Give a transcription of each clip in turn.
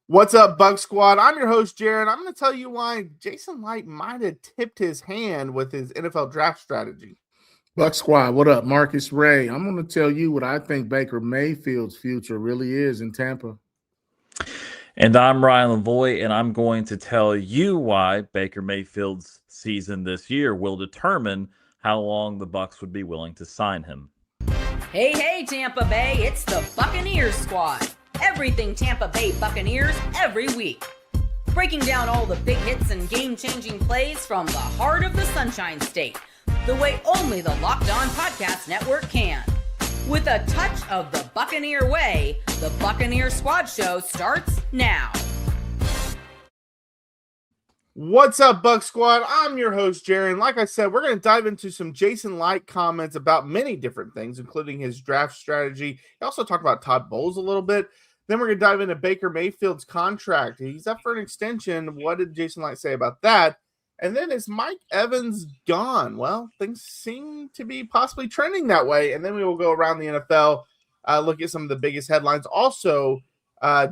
What's up, Bug Squad? I'm your host, Jaron. I'm going to tell you why Jason Licht might have tipped his hand with his NFL draft strategy. Buck Squad, what up? Marcus Ray. I'm going to tell you what I think Baker Mayfield's future really is in Tampa. And I'm Ryan Lavoie, and I'm going to tell you why Baker Mayfield's season this year will determine how long the Bucs would be willing to sign him. Hey, Tampa Bay, it's the Buccaneers squad. Everything Tampa Bay Buccaneers every week. Breaking down all the big hits and game-changing plays from the heart of the Sunshine State, the way only the Locked On Podcast Network can. With a touch of the Buccaneer way, the Buccaneer Squad Show starts now. What's up, Bug Squad? I'm your host, Jaron. Like I said, we're going to dive into some Jason Licht comments about many different things, including his draft strategy. He also talked about Todd Bowles a little bit. Then we're going to dive into Baker Mayfield's contract. He's up for an extension. What did Jason Licht say about that? And then is Mike Evans gone? Well, things seem to be possibly trending that way. And then we will go around the NFL, look at some of the biggest headlines. Also,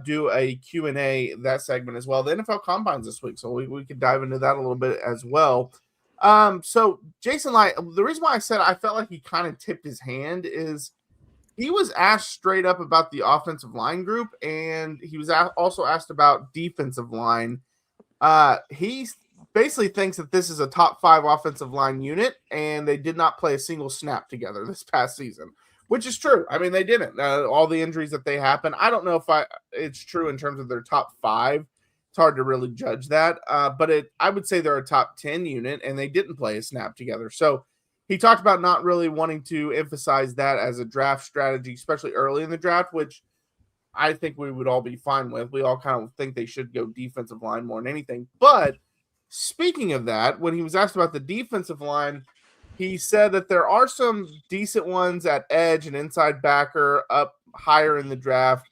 do a Q&A, that segment as well. The NFL Combines this week, so we could dive into that a little bit as well. So Jason Licht, the reason why I said I felt like he kind of tipped his hand is he was asked straight up about the offensive line group, and he was also asked about defensive line. He basically thinks that this is a top 5 offensive line unit, and they did not play a single snap together this past season, which is true. I mean, they didn't. All the injuries that they happen, I don't know if it's true in terms of their top 5. It's hard to really judge that, but I would say they're a top 10 unit, and they didn't play a snap together. So he talked about not really wanting to emphasize that as a draft strategy, especially early in the draft, which I think we would all be fine with. We all kind of think they should go defensive line more than anything. But speaking of that, when he was asked about the defensive line, he said that there are some decent ones at edge and inside backer up higher in the draft,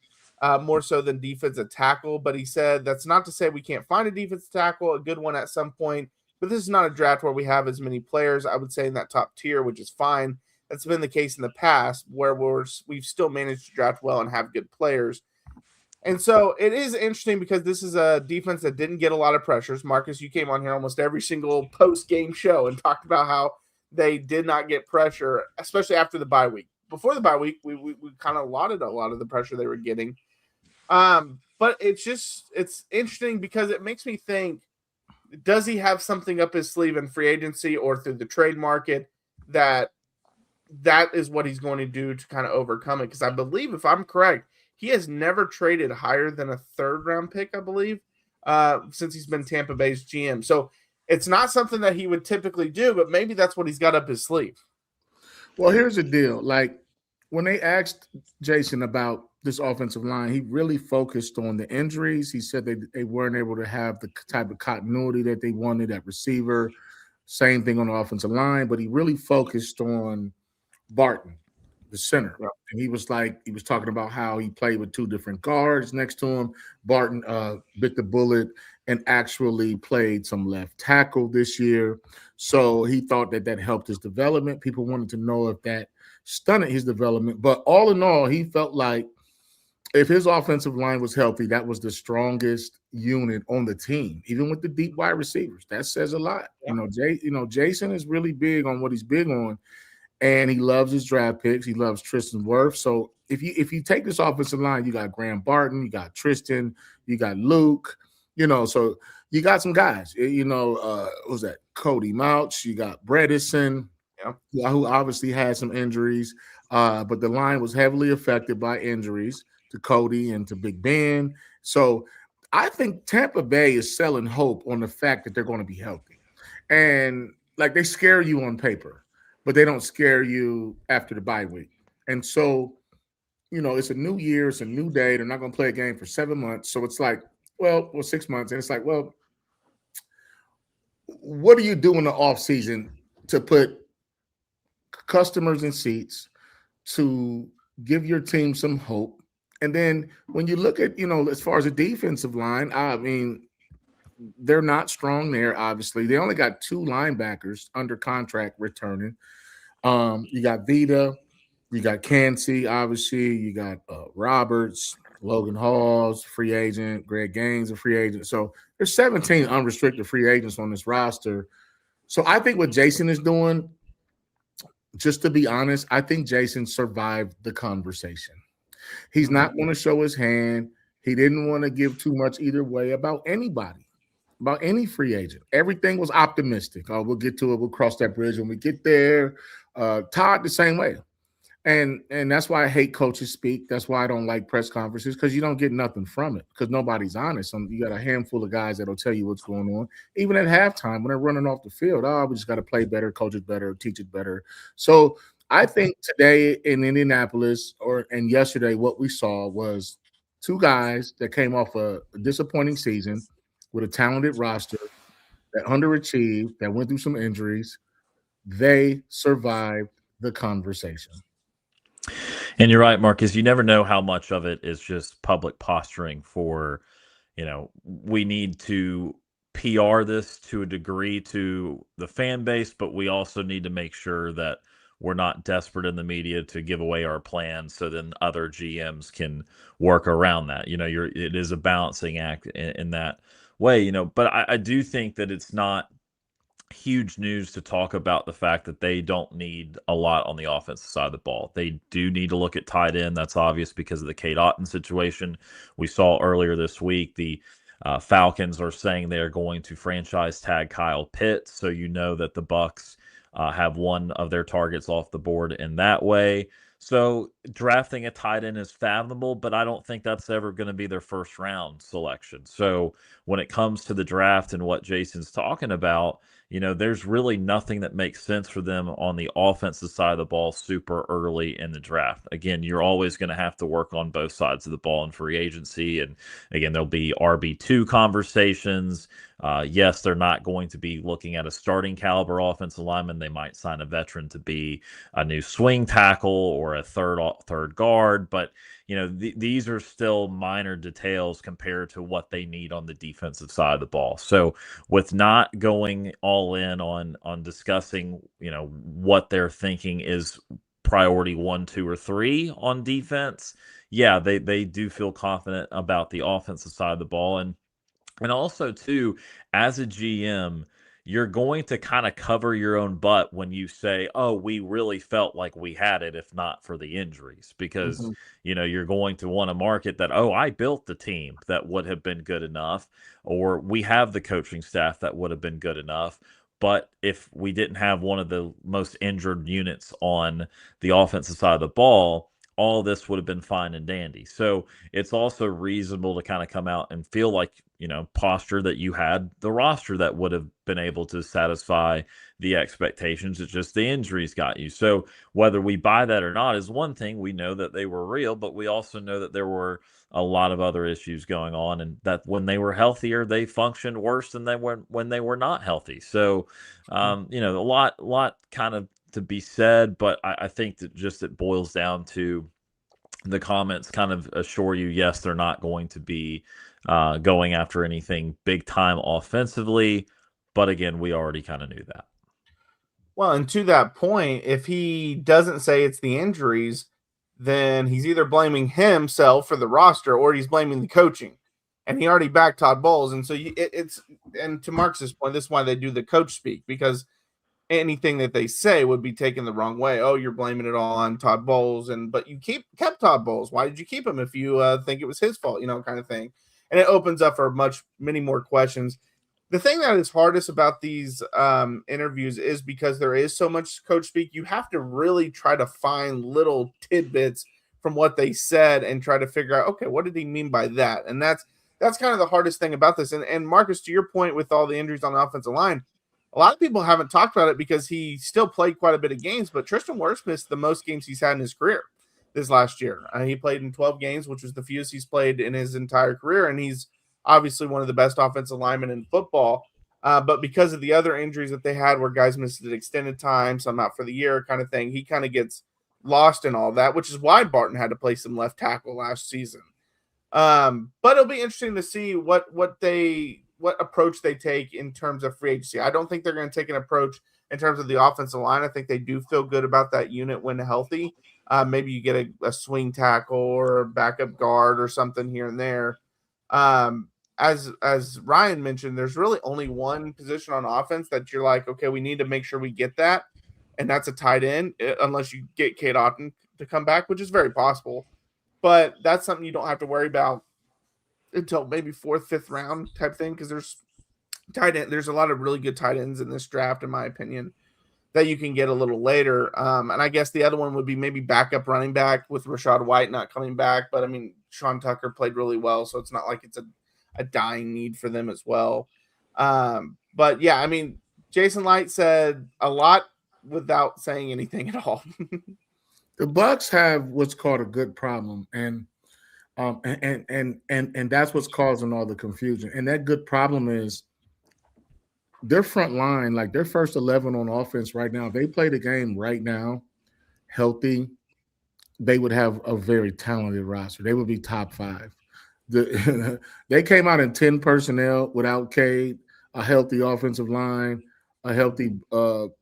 more so than defensive tackle. But he said that's not to say we can't find a defensive tackle, a good one at some point. But this is not a draft where we have as many players, I would say, in that top tier, which is fine. That's been the case in the past where we've still managed to draft well and have good players. And so it is interesting because this is a defense that didn't get a lot of pressures. Marcus, you came on here almost every single post-game show and talked about how they did not get pressure, especially after the bye week. Before the bye week, we kind of lauded a lot of the pressure they were getting. But it's interesting because it makes me think, does he have something up his sleeve in free agency or through the trade market that is what he's going to do to kind of overcome it? Because I believe, if I'm correct, he has never traded higher than a 3rd-round pick, I believe, since he's been Tampa Bay's GM. So it's not something that he would typically do, but maybe that's what he's got up his sleeve. Well, here's the deal. Like, when they asked Jason about this offensive line, he really focused on the injuries. He said they weren't able to have the type of continuity that they wanted at receiver. Same thing on the offensive line, but he really focused on Barton, the center. Yeah. And he was talking about how he played with 2 different guards next to him. Barton bit the bullet and actually played some left tackle this year. So he thought that helped his development. People wanted to know if that stunted his development. But all in all, he felt like if his offensive line was healthy, that was the strongest unit on the team, even with the deep wide receivers. That says a lot. Yeah. Jason is really big on what he's big on, and he loves his draft picks. He loves Tristan Wirfs. So if you take this offensive line, you got Graham Barton, you got Tristan, you got Luke, so you got some guys. What was that? Cody Mouch, you got Bredesen, who obviously had some injuries, but the line was heavily affected by injuries to Cody and to Big Ben. So I think Tampa Bay is selling hope on the fact that they're going to be healthy. And like, they scare you on paper, but they don't scare you after the bye week. And so, it's a new year, it's a new day. They're not going to play a game for 7 months. So it's like, well, 6 months. And it's like, well, what do you do in the off season to put customers in seats, to give your team some hope? And then when you look at, as far as the defensive line, I mean, they're not strong there, obviously. They only got 2 linebackers under contract returning. You got Vita, you got Cansey, obviously. You got Roberts, Logan Hall's free agent. Greg Gaines a free agent. So there's 17 unrestricted free agents on this roster. So I think what Jason is doing, just to be honest, I think Jason survived the conversation. He's not going to show his hand. He didn't want to give too much either way about anybody, about any free agent. Everything was optimistic. Oh, we'll get to it. We'll cross that bridge when we get there. Todd, the same way. And that's why I hate coaches speak. That's why I don't like press conferences, because you don't get nothing from it, because nobody's honest. You got a handful of guys that'll tell you what's going on. Even at halftime when they're running off the field, we just got to play better, coach it better, teach it better. So I think today in Indianapolis and yesterday, what we saw was two guys that came off a disappointing season with a talented roster that underachieved, that went through some injuries. They survived the conversation. And you're right, Marcus. You never know how much of it is just public posturing for, we need to PR this to a degree to the fan base, but we also need to make sure that we're not desperate in the media to give away our plans so then other GMs can work around that. It is a balancing act in that way, but I do think that it's not huge news to talk about the fact that they don't need a lot on the offensive side of the ball. They do need to look at tight end. That's obvious because of the Cade Otton situation. We saw earlier this week the Falcons are saying they are going to franchise tag Kyle Pitts, so that the Bucs have one of their targets off the board in that way. So drafting a tight end is fathomable, but I don't think that's ever going to be their first round selection. So when it comes to the draft and what Jason's talking about, there's really nothing that makes sense for them on the offensive side of the ball super early in the draft. Again, you're always going to have to work on both sides of the ball in free agency. And again, there'll be RB2 conversations. Yes, they're not going to be looking at a starting caliber offensive lineman. They might sign a veteran to be a new swing tackle or a third guard, but these are still minor details compared to what they need on the defensive side of the ball. So with not going all in on discussing, what they're thinking is priority 1, 2, or 3 on defense, yeah, they do feel confident about the offensive side of the ball. And also, too, as a GM, you're going to kind of cover your own butt when you say, oh, we really felt like we had it if not for the injuries, because, you're going to want to market that, oh, I built the team that would have been good enough, or we have the coaching staff that would have been good enough. But if we didn't have one of the most injured units on the offensive side of the ball, all this would have been fine and dandy. So it's also reasonable to kind of come out and feel like, posture that you had the roster that would have been able to satisfy the expectations. It's just the injuries got you. So whether we buy that or not is one thing. We know that they were real, but we also know that there were a lot of other issues going on, and that when they were healthier, they functioned worse than they were when they were not healthy. So, a lot kind of to be said, but I think that just it boils down to the comments kind of assure you, yes, they're not going to be going after anything big time offensively. But again, we already kind of knew that. Well, and to that point, if he doesn't say it's the injuries, then he's either blaming himself for the roster or he's blaming the coaching. And he already backed Todd Bowles. And so and to Marcus's point, this is why they do the coach speak, because anything that they say would be taken the wrong way. Oh, you're blaming it all on Todd Bowles, but you kept Todd Bowles. Why did you keep him if you think it was his fault? Kind of thing. And it opens up for many more questions. The thing that is hardest about these interviews is because there is so much coach speak, you have to really try to find little tidbits from what they said and try to figure out, okay, what did he mean by that? And that's kind of the hardest thing about this. And Marcus, to your point with all the injuries on the offensive line, a lot of people haven't talked about it because he still played quite a bit of games, but Tristan Wirfs missed the most games he's had in his career this last year. He played in 12 games, which was the fewest he's played in his entire career, and he's obviously one of the best offensive linemen in football. But because of the other injuries that they had where guys missed an extended time, some out for the year kind of thing, he kind of gets lost in all that, which is why Barton had to play some left tackle last season. But it'll be interesting to see what approach they take in terms of free agency. I don't think they're going to take an approach in terms of the offensive line. I think they do feel good about that unit when healthy. Maybe you get a swing tackle or a backup guard or something here and there. As Ryan mentioned, there's really only one position on offense that you're like, okay, we need to make sure we get that, and that's a tight end, unless you get Kate Otten to come back, which is very possible. But that's something you don't have to worry about until maybe 4th, 5th round type thing, because there's a lot of really good tight ends in this draft, in my opinion, that you can get a little later. And I guess the other one would be maybe backup running back with Rachaad White not coming back. But I mean, Sean Tucker played really well, so it's not like it's a dying need for them as well. But yeah, I mean, Jason Licht said a lot without saying anything at all. The Bucs have what's called a good problem, and that's what's causing all the confusion. And that good problem is their front line, like their first 11 on offense right now. If they play the game right now, healthy, they would have a very talented roster. They would be top 5. They came out in 10 personnel without Cade, a healthy offensive line, a healthy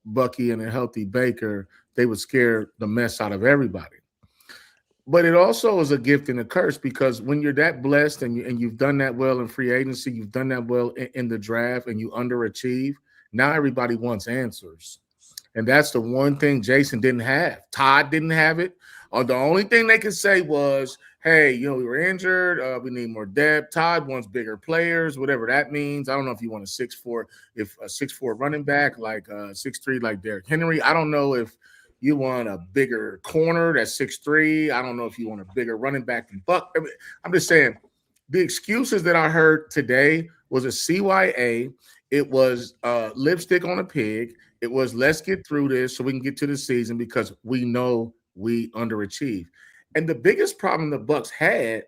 Bucky, and a healthy Baker. They would scare the mess out of everybody. But it also is a gift and a curse, because when you're that blessed and you've done that well in free agency, you've done that well in the draft, and you underachieve, now everybody wants answers. And that's the one thing Jason didn't have. Todd didn't have it. The only thing they could say was, hey, we were injured. We need more depth. Todd wants bigger players, whatever that means. I don't know if you want a 6'4", if a 6'4" running back, like 6'3", like Derrick Henry. I don't know if you want a bigger corner that's 6'3". I don't know if you want a bigger running back than Buck. I'm just saying, the excuses that I heard today was a CYA. It was lipstick on a pig. It was, let's get through this so we can get to the season, because we know we underachieve. And the biggest problem the Bucs had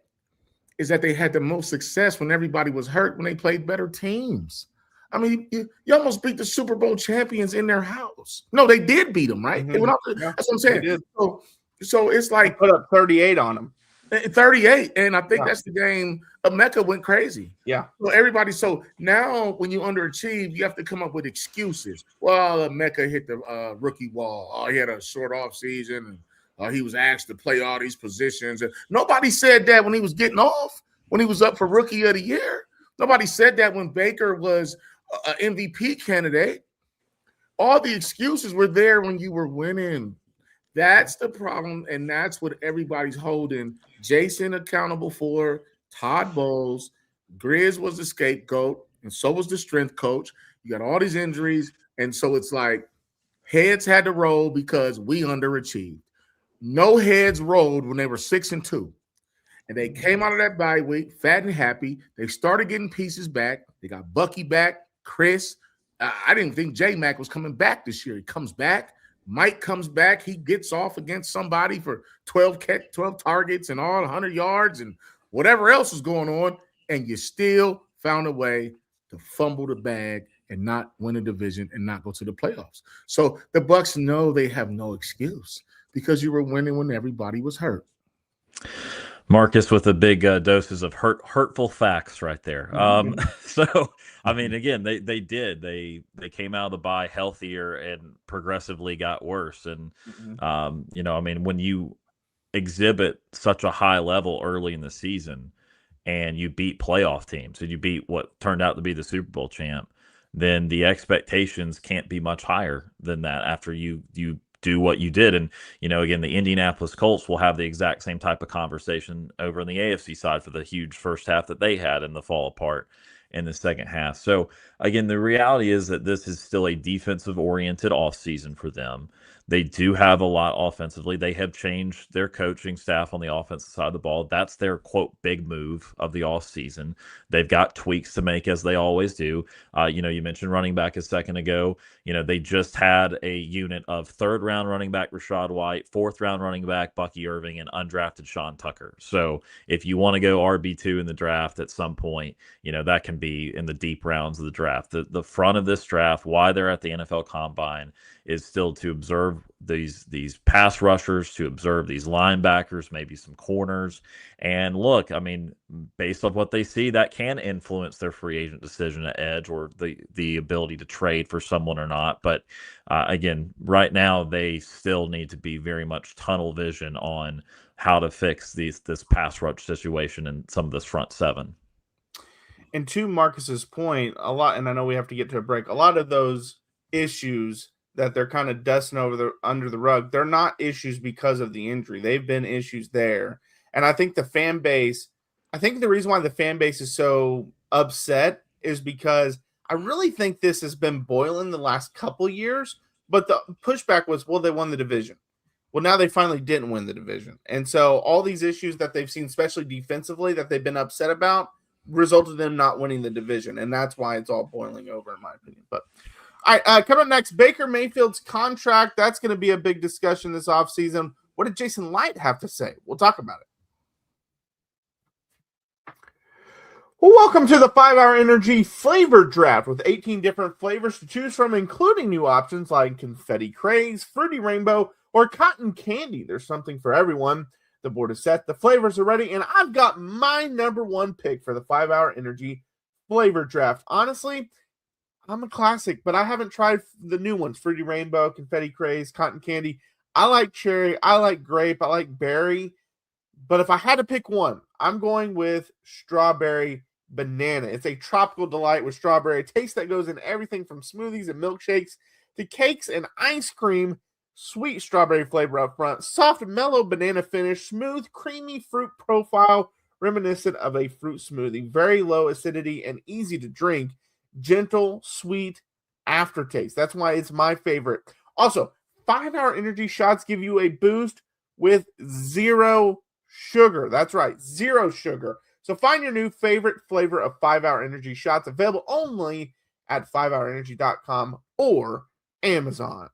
is that they had the most success when everybody was hurt, when they played better teams. I mean, you almost beat the Super Bowl champions in their house. No, they did beat them, right? Mm-hmm. That's what I'm saying. So it's like, put up 38 on them. 38, and I think that's the game. Mecca went crazy. Yeah. So now when you underachieve, you have to come up with excuses. Well, Mecca hit the rookie wall. Oh, he had a short off season, and he was asked to play all these positions. And nobody said that when he was getting off, when he was up for Rookie of the Year. Nobody said that when Baker was an MVP candidate. All the excuses were there when you were winning. That's the problem, and that's what everybody's holding Jason accountable for. Todd Bowles, Grizz was the scapegoat, and so was the strength coach. You got all these injuries, and so it's like heads had to roll because we underachieved. No heads rolled when they were 6-2. And they came out of that bye week fat and happy. They started getting pieces back. They got Bucky back, Chris. I didn't think J-Mac was coming back this year. He comes back. Mike comes back. He gets off against somebody for 12 targets and all 100 yards and whatever else is going on. And you still found a way to fumble the bag and not win a division and not go to the playoffs. So the Bucs know they have no excuse because you were winning when everybody was hurt. Marcus with the big doses of hurtful facts right there. So, I mean, again, they came out of the bye healthier and progressively got worse. And, I mean, when you exhibit such a high level early in the season and you beat playoff teams and you beat what turned out to be the Super Bowl champ, then the expectations can't be much higher than that after you do what you did. And, again, the Indianapolis Colts will have the exact same type of conversation over on the AFC side for the huge first half that they had and the fall apart in the second half. So, again, the reality is that this is still a defensive-oriented offseason for them. They do have a lot offensively. They have changed their coaching staff on the offensive side of the ball. That's their, quote, big move of the offseason. They've got tweaks to make, as they always do. You mentioned running back a second ago. They just had a unit of third-round running back Rachaad White, fourth-round running back Bucky Irving, and undrafted Sean Tucker. So if you want to go RB2 in the draft at some point, that can be in the deep rounds of the draft. The front of this draft, why they're at the NFL Combine, is still to observe observe these pass rushers, to observe these linebackers, maybe some corners. And look, I mean, based on what they see, that can influence their free agent decision at edge, or the ability to trade for someone or not. But again, right now they still need to be very much tunnel vision on how to fix this pass rush situation and some of this front seven. And to Marcus's point, a lot, and I know we have to get to a break, a lot of those issues that they're kind of dusting under the rug, they're not issues because of the injury. They've been issues there. And I think the reason why the fan base is so upset is because I really think this has been boiling the last couple years, but the pushback was, well, they won the division. Well, now they finally didn't win the division. And so all these issues that they've seen, especially defensively, that they've been upset about, resulted in them not winning the division. And that's why it's all boiling over, in my opinion. But all right, coming up next, Baker Mayfield's contract. That's going to be a big discussion this offseason. What did Jason Licht have to say? We'll talk about it. Well, welcome to the 5-Hour Energy Flavor Draft with 18 different flavors to choose from, including new options like Confetti Craze, Fruity Rainbow, or Cotton Candy. There's something for everyone. The board is set, the flavors are ready, and I've got my number one pick for the 5-Hour Energy Flavor Draft. Honestly, I'm a classic, but I haven't tried the new ones, Fruity Rainbow, Confetti Craze, Cotton Candy. I like cherry, I like grape, I like berry, but if I had to pick one, I'm going with strawberry banana. It's a tropical delight with strawberry, a taste that goes in everything from smoothies and milkshakes to cakes and ice cream. Sweet strawberry flavor up front, soft, mellow banana finish, smooth, creamy fruit profile, reminiscent of a fruit smoothie. Very low acidity and easy to drink. Gentle, sweet aftertaste. That's why it's my favorite. Also, 5-Hour Energy shots give you a boost with zero sugar. That's right, zero sugar. So find your new favorite flavor of 5-Hour Energy shots, available only at 5hourenergy.com or Amazon.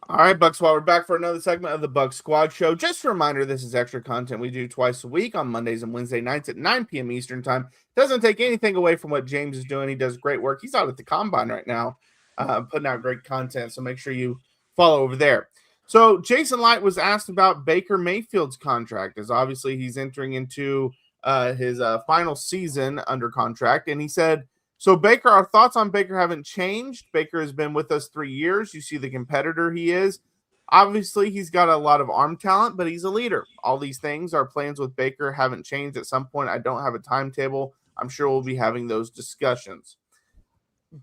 All right, Bucs Squad, we're back for another segment of the Bucs Squad Show. Just a reminder, this is extra content we do twice a week on Mondays and Wednesday nights at 9 p.m. Eastern Time. Doesn't take anything away from what James is doing. He does great work. He's out at the Combine right now, putting out great content, so make sure you follow over there. So Jason Licht was asked about Baker Mayfield's contract, as obviously he's entering into his final season under contract, and he said, so Baker, our thoughts on Baker haven't changed. Baker has been with us 3 years. You see the competitor he is. Obviously, he's got a lot of arm talent, but he's a leader. All these things, our plans with Baker haven't changed. At some point, I don't have a timetable. I'm sure we'll be having those discussions.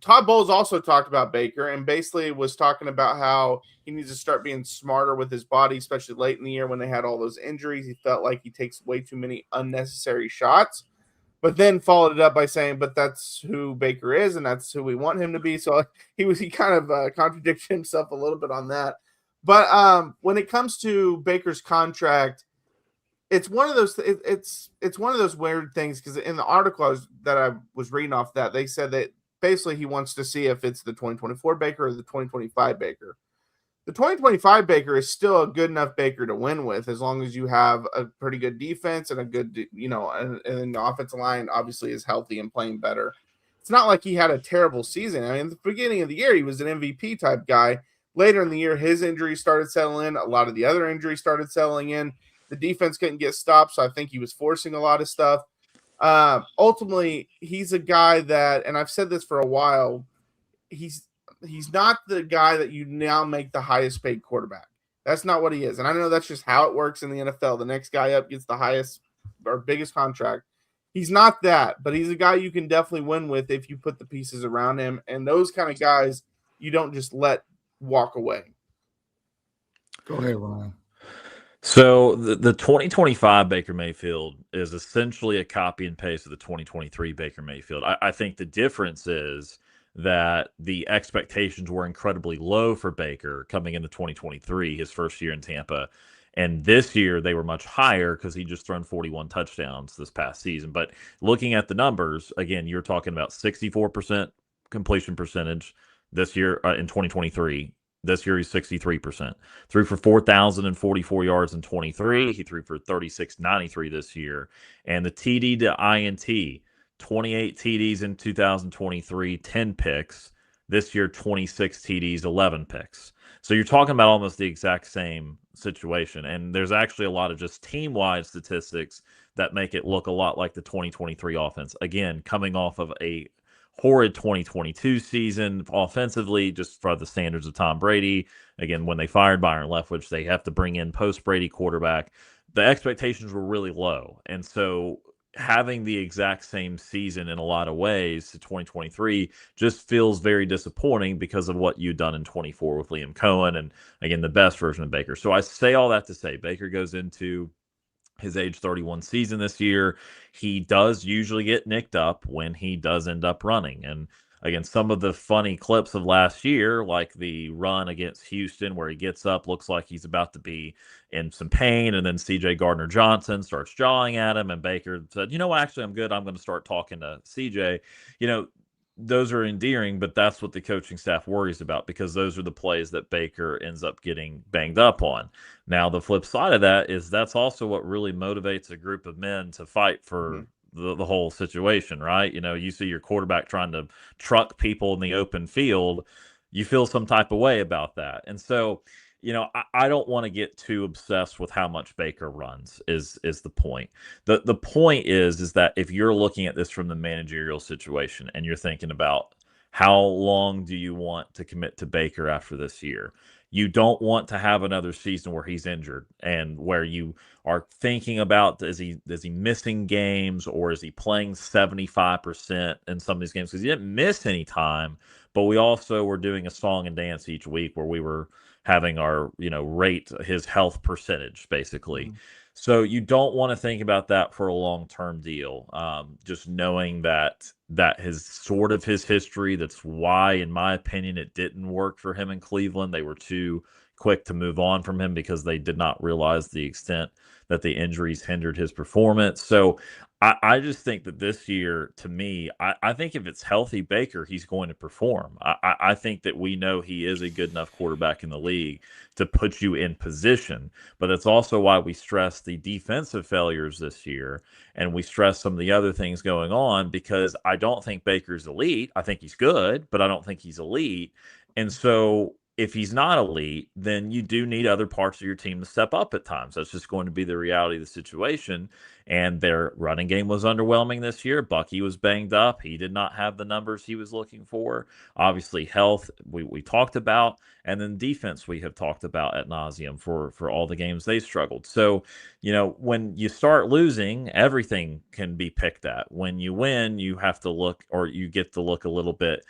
Todd Bowles also talked about Baker and basically was talking about how he needs to start being smarter with his body, especially late in the year when they had all those injuries. He felt like he takes way too many unnecessary shots. But then followed it up by saying, but that's who Baker is, and that's who we want him to be. So he kind of contradicted himself a little bit on that. But when it comes to Baker's contract, it's one of those it's one of those weird things, because in the article that I was reading off that, they said that basically he wants to see if it's the 2024 Baker or the 2025 Baker. The 2025 Baker is still a good enough Baker to win with, as long as you have a pretty good defense and a good, and the offensive line obviously is healthy and playing better. It's not like he had a terrible season. I mean, in the beginning of the year, he was an MVP type guy. Later in the year, his injuries started settling in. A lot of the other injuries started settling in. The defense couldn't get stopped, so I think he was forcing a lot of stuff. Ultimately, he's a guy that, and I've said this for a while, he's not the guy that you now make the highest paid quarterback. That's not what he is. And I know that's just how it works in the NFL. The next guy up gets the highest or biggest contract. He's not that, but he's a guy you can definitely win with if you put the pieces around him. And those kind of guys you don't just let walk away. Go ahead, Ryan. So the 2025 Baker Mayfield is essentially a copy and paste of the 2023 Baker Mayfield. I think the difference is that the expectations were incredibly low for Baker coming into 2023, his first year in Tampa. And this year they were much higher because he just thrown 41 touchdowns this past season. But looking at the numbers, again, you're talking about 64% completion percentage this year in 2023. This year he's 63%. Threw for 4,044 yards in 23. He threw for 3,693 this year. And the TD to INT, 28 TDs in 2023, 10 picks. This year, 26 TDs, 11 picks. So you're talking about almost the exact same situation. And there's actually a lot of just team-wide statistics that make it look a lot like the 2023 offense. Again, coming off of a horrid 2022 season offensively, just for the standards of Tom Brady. Again, when they fired Byron Leftwich, they have to bring in post-Brady quarterback. The expectations were really low. And so having the exact same season in a lot of ways to 2023 just feels very disappointing because of what you've done in 24 with Liam Cohen and, again, the best version of Baker. So I say all that to say Baker goes into his age 31 season this year. He does usually get nicked up when he does end up running. And again, some of the funny clips of last year, like the run against Houston where he gets up, looks like he's about to be in some pain, and then CJ Gardner-Johnson starts jawing at him, and Baker said, actually, I'm good. I'm going to start talking to CJ. Those are endearing, but that's what the coaching staff worries about, because those are the plays that Baker ends up getting banged up on. Now, the flip side of that is that's also what really motivates a group of men to fight for the whole situation, right? You see your quarterback trying to truck people in the open field, you feel some type of way about that. And so, I don't want to get too obsessed with how much Baker runs is the point. The point is that if you're looking at this from the managerial situation and you're thinking about how long do you want to commit to Baker after this year, you don't want to have another season where he's injured and where you are thinking about, is he missing games, or is he playing 75% in some of these games? Because he didn't miss any time, but we also were doing a song and dance each week where we were having our, rate his health percentage, basically. So you don't want to think about that for a long-term deal. Just knowing that is sort of his history. That's why, in my opinion, it didn't work for him in Cleveland. They were too quick to move on from him because they did not realize the extent that the injuries hindered his performance. So I just think that this year, to me, I think if it's healthy Baker, he's going to perform. I think that we know he is a good enough quarterback in the league to put you in position. But it's also why we stress the defensive failures this year, and we stress some of the other things going on, because I don't think Baker's elite. I think he's good, but I don't think he's elite. And so if he's not elite, then you do need other parts of your team to step up at times. That's just going to be the reality of the situation. And their running game was underwhelming this year. Bucky was banged up. He did not have the numbers he was looking for. Obviously, health, we talked about. And then defense, we have talked about ad nauseum for all the games they struggled. So, when you start losing, everything can be picked at. When you win, you have to look, or you get to look a little bit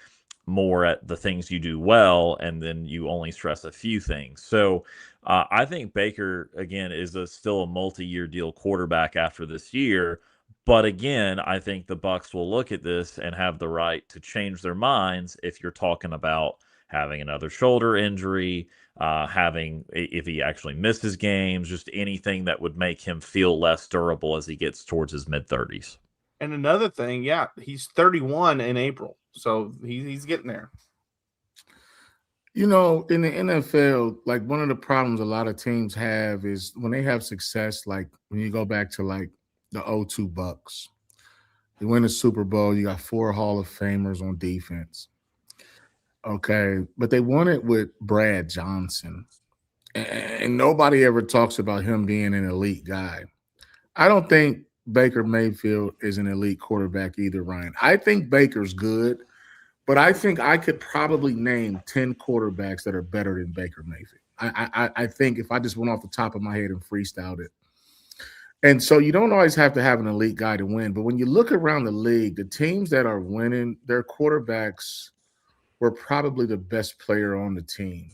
more at the things you do well, and then you only stress a few things. So I think Baker, again, is still a multi-year deal quarterback after this year. But again, I think the Bucs will look at this and have the right to change their minds if you're talking about having another shoulder injury, if he actually misses games, just anything that would make him feel less durable as he gets towards his mid-30s. And another thing, he's 31 in April, so he's getting there. In the NFL, like, one of the problems a lot of teams have is when they have success, like when you go back to like the 2002 Bucs, they win the Super Bowl, you got 4 Hall of Famers on defense. Okay, but they won it with Brad Johnson, and nobody ever talks about him being an elite guy. I don't think Baker Mayfield is an elite quarterback either, Ryan. I think Baker's good, but I think I could probably name 10 quarterbacks that are better than Baker Mayfield. I think if I just went off the top of my head and freestyled it. And so you don't always have to have an elite guy to win, but when you look around the league, the teams that are winning, their quarterbacks were probably the best player on the team,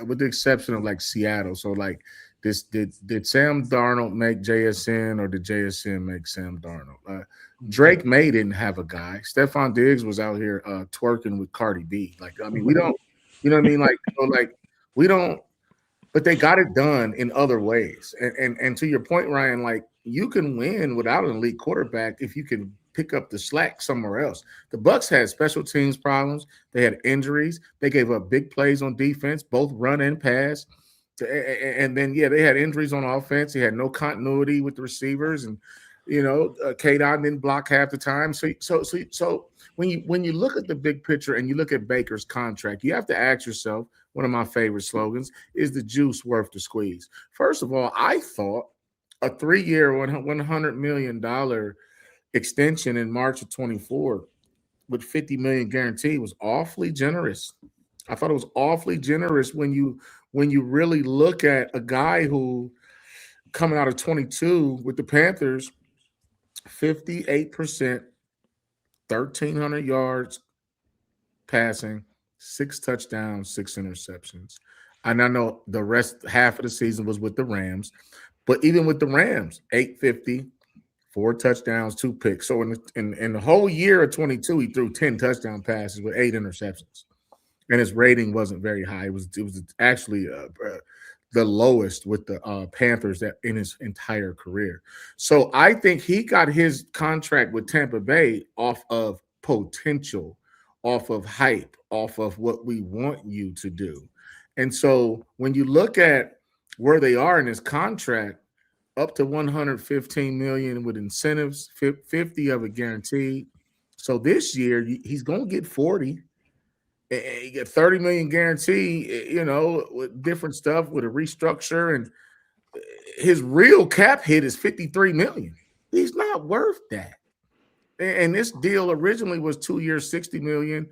with the exception of like Seattle. So like, did Sam Darnold make JSN, or did JSN make Sam Darnold? Drake May didn't have a guy. Stephon Diggs was out here twerking with Cardi B. Like, I mean, we don't, you know what I mean? Like, we don't, but they got it done in other ways. And to your point, Ryan, like, you can win without an elite quarterback if you can pick up the slack somewhere else. The Bucs had special teams problems. They had injuries. They gave up big plays on defense, both run and pass. And then, they had injuries on offense. They had no continuity with the receivers. And K-Dot didn't block half the time. So when you look at the big picture and you look at Baker's contract, you have to ask yourself, one of my favorite slogans, is the juice worth the squeeze? First of all, I thought a 3-year, $100 million extension in March of 24 with $50 million guarantee was awfully generous. I thought it was awfully generous when you really look at a guy who, coming out of 22 with the Panthers, 58%, 1,300 yards passing, 6 touchdowns, 6 interceptions. And I know the rest, half of the season was with the Rams, but even with the Rams, 850, 4 touchdowns, 2 picks. So in the whole year of 22, he threw 10 touchdown passes with 8 interceptions, and his rating wasn't very high. It was actually the lowest with the Panthers that in his entire career. So I think he got his contract with Tampa Bay off of potential, off of hype, off of what we want you to do. And so when you look at where they are in his contract, up to $115 million with incentives, 50 of it guaranteed. So this year he's going to get 40. You get 30 million guarantee, with different stuff, with a restructure, and his real cap hit is 53 million. He's not worth that. And this deal originally was 2 years, 60 million,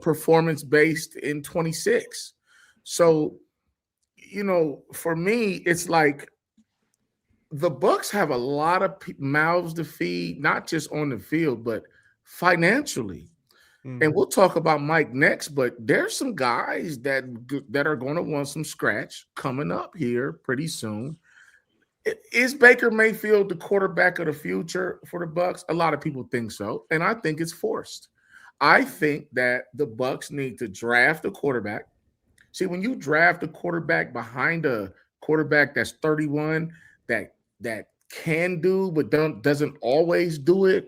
performance based in 26. So, for me, it's like the Bucs have a lot of mouths to feed, not just on the field, but financially. And we'll talk about Mike next, but there's some guys that are going to want some scratch coming up here pretty soon. Is Baker Mayfield the quarterback of the future for the Bucs? A lot of people think so, and I think it's forced. I think that the Bucs need to draft a quarterback. See, when you draft a quarterback behind a quarterback that's 31, that can do but doesn't always do it,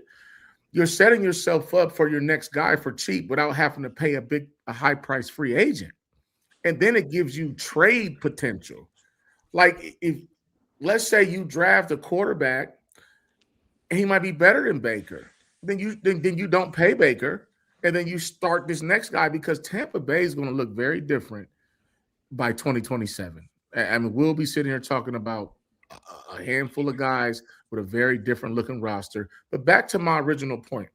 you're setting yourself up for your next guy for cheap without having to pay a high price free agent. And then it gives you trade potential. Like if, let's say you draft a quarterback and he might be better than Baker, then you don't pay Baker, and then you start this next guy, because Tampa Bay is going to look very different by 2027. I mean, we'll be sitting here talking about a handful of guys with a very different looking roster. But back to my original point.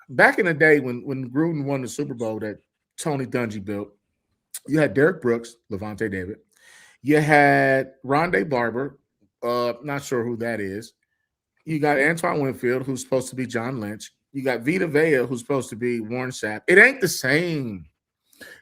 Back in the day when Gruden won the Super Bowl that Tony Dungy built, you had Derek Brooks, Levante David. You had Rondé Barber, not sure who that is. You got Antoine Winfield, who's supposed to be John Lynch. You got Vita Vea, who's supposed to be Warren Sapp. It ain't the same.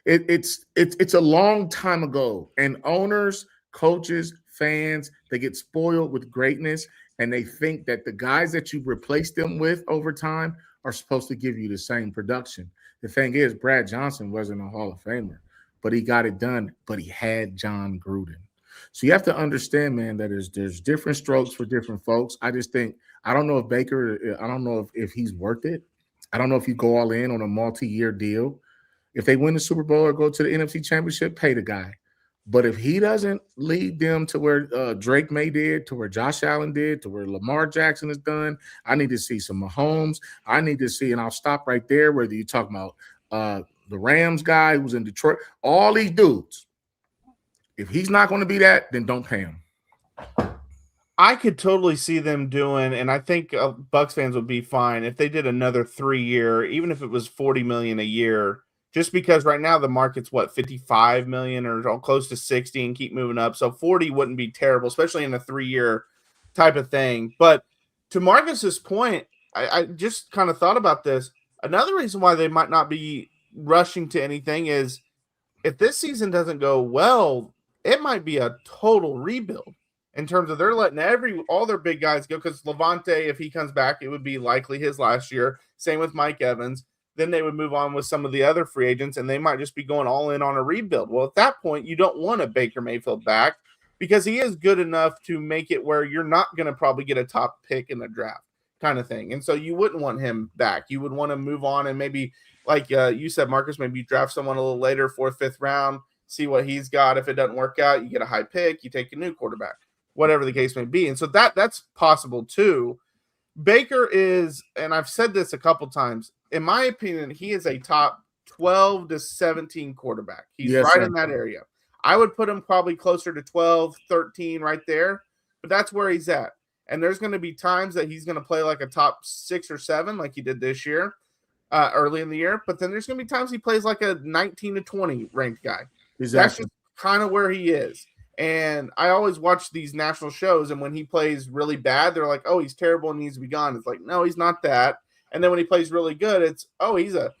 It's a long time ago. And owners, coaches, fans, they get spoiled with greatness, and they think that the guys that you replace them with over time are supposed to give you the same production. The thing is, Brad Johnson wasn't a Hall of Famer, but he got it done, but he had John Gruden. So you have to understand, man, that there's different strokes for different folks. I just think, I don't know if Baker, I don't know if he's worth it. I don't know if you go all in on a multi-year deal. If they win the Super Bowl or go to the NFC Championship, pay the guy. But if he doesn't lead them to where Drake May did, to where Josh Allen did, to where Lamar Jackson has done, I need to see some Mahomes. I need to see, and I'll stop right there, whether you're talking about the Rams guy who's in Detroit, all these dudes. If he's not going to be that, then don't pay him. I could totally see them doing, and I think Bucs fans would be fine if they did another 3-year, even if it was $40 million a year. Just because right now the market's 55 million or close to 60 and keep moving up. So 40 wouldn't be terrible, especially in a 3-year type of thing. But to Marcus's point, I just kind of thought about this. Another reason why they might not be rushing to anything is if this season doesn't go well, it might be a total rebuild in terms of they're letting all their big guys go, because Levante, if he comes back, it would be likely his last year. Same with Mike Evans. Then they would move on with some of the other free agents, and they might just be going all in on a rebuild. Well, at that point, you don't want a Baker Mayfield back because he is good enough to make it where you're not going to probably get a top pick in the draft kind of thing. And so you wouldn't want him back. You would want to move on and maybe, like you said, Marcus, maybe you draft someone a little later, 4th, 5th round, see what he's got. If it doesn't work out, you get a high pick, you take a new quarterback. whatever the case may be. And so that's possible too. Baker is, and I've said this a couple times, in my opinion, he is a top 12 to 17 quarterback. He's right in that area. I would put him probably closer to 12, 13 right there, but that's where he's at. And there's going to be times that he's going to play like a top 6 or 7 like he did this year, early in the year. But then there's going to be times he plays like a 19 to 20 ranked guy. Exactly. That's just kind of where he is. And I always watch these national shows, and when he plays really bad, they're like, oh, he's terrible and needs to be gone. It's like, no, he's not that. And then when he plays really good, it's, oh, he's a,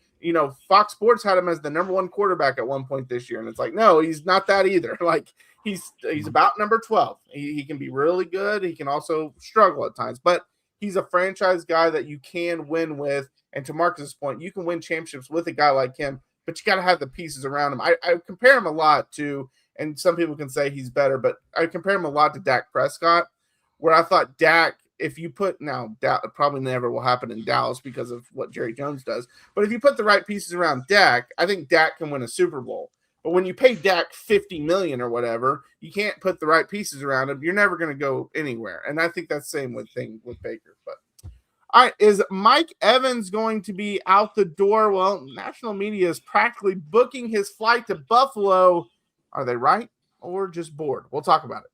Fox Sports had him as the number 1 quarterback at one point this year. And it's like, no, he's not that either. Like, he's about number 12. He can be really good. He can also struggle at times, but he's a franchise guy that you can win with. And to Marcus's point, you can win championships with a guy like him, but you got to have the pieces around him. I compare him a lot to, and some people can say he's better, but I compare him a lot to Dak Prescott, where I thought Dak, if you put, now that probably never will happen in Dallas because of what Jerry Jones does, but if you put the right pieces around Dak, I think Dak can win a Super Bowl. But when you pay Dak $50 million or whatever, you can't put the right pieces around him. You're never going to go anywhere. And I think that's the same thing with Baker. But all right, is Mike Evans going to be out the door? Well, national media is practically booking his flight to Buffalo. Are they right or just bored? We'll talk about it.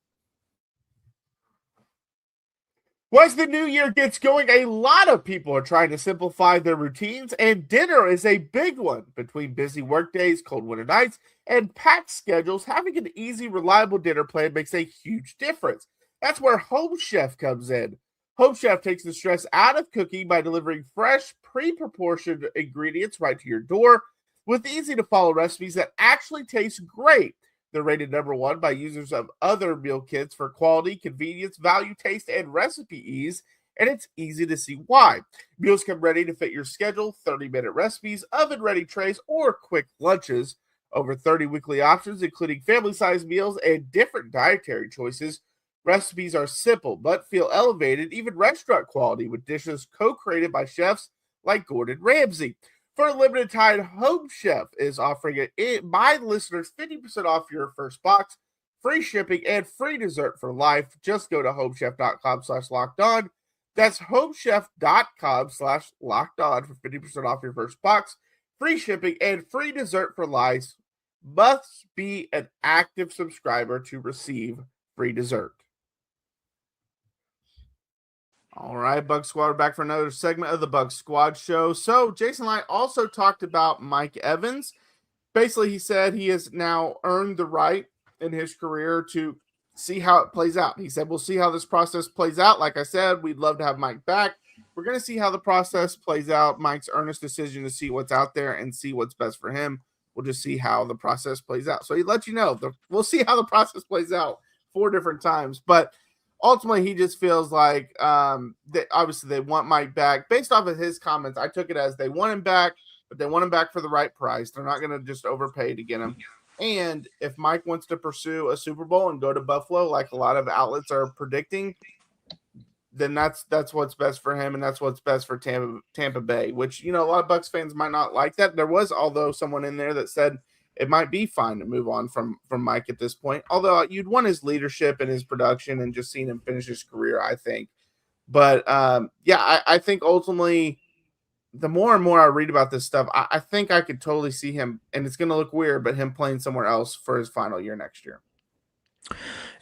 Once the new year gets going, a lot of people are trying to simplify their routines, and dinner is a big one. Between busy workdays, cold winter nights, and packed schedules, having an easy, reliable dinner plan makes a huge difference. That's where Home Chef comes in. Home Chef takes the stress out of cooking by delivering fresh, pre-proportioned ingredients right to your door with easy-to-follow recipes that actually taste great. They're rated number 1 by users of other meal kits for quality, convenience, value, taste, and recipe ease, and it's easy to see why. Meals come ready to fit your schedule, 30-minute recipes, oven-ready trays, or quick lunches. Over 30 weekly options, including family-sized meals and different dietary choices. Recipes are simple but feel elevated, even restaurant quality, with dishes co-created by chefs like Gordon Ramsay. For a limited time, Home Chef is offering my listeners 50% off your first box, free shipping, and free dessert for life. Just go to homechef.com/lockedon. That's homechef.com/lockedon for 50% off your first box, free shipping, and free dessert for life. Must be an active subscriber to receive free dessert. All right, Bucs Squad, we're back for another segment of the Bucs Squad show. So Jason Licht also talked about Mike Evans. Basically, he said he has now earned the right in his career to see how it plays out. He said, we'll see how this process plays out. Like I said, we'd love to have Mike back. We're going to see how the process plays out. Mike's earnest decision to see what's out there and see what's best for him. We'll just see how the process plays out. So he let you know, we'll see how the process plays out 4 different times. But ultimately, he just feels like that obviously they want Mike back. Based off of his comments, I took it as they want him back, but they want him back for the right price. They're not going to just overpay to get him. And if Mike wants to pursue a Super Bowl and go to Buffalo, like a lot of outlets are predicting, then that's what's best for him, and that's what's best for Tampa Bay, which, a lot of Bucs fans might not like that. There was, although, someone in there that said it might be fine to move on from Mike at this point, although you'd want his leadership and his production and just seeing him finish his career, I think. But, I think ultimately the more and more I read about this stuff, I think I could totally see him, and it's going to look weird, but him playing somewhere else for his final year next year.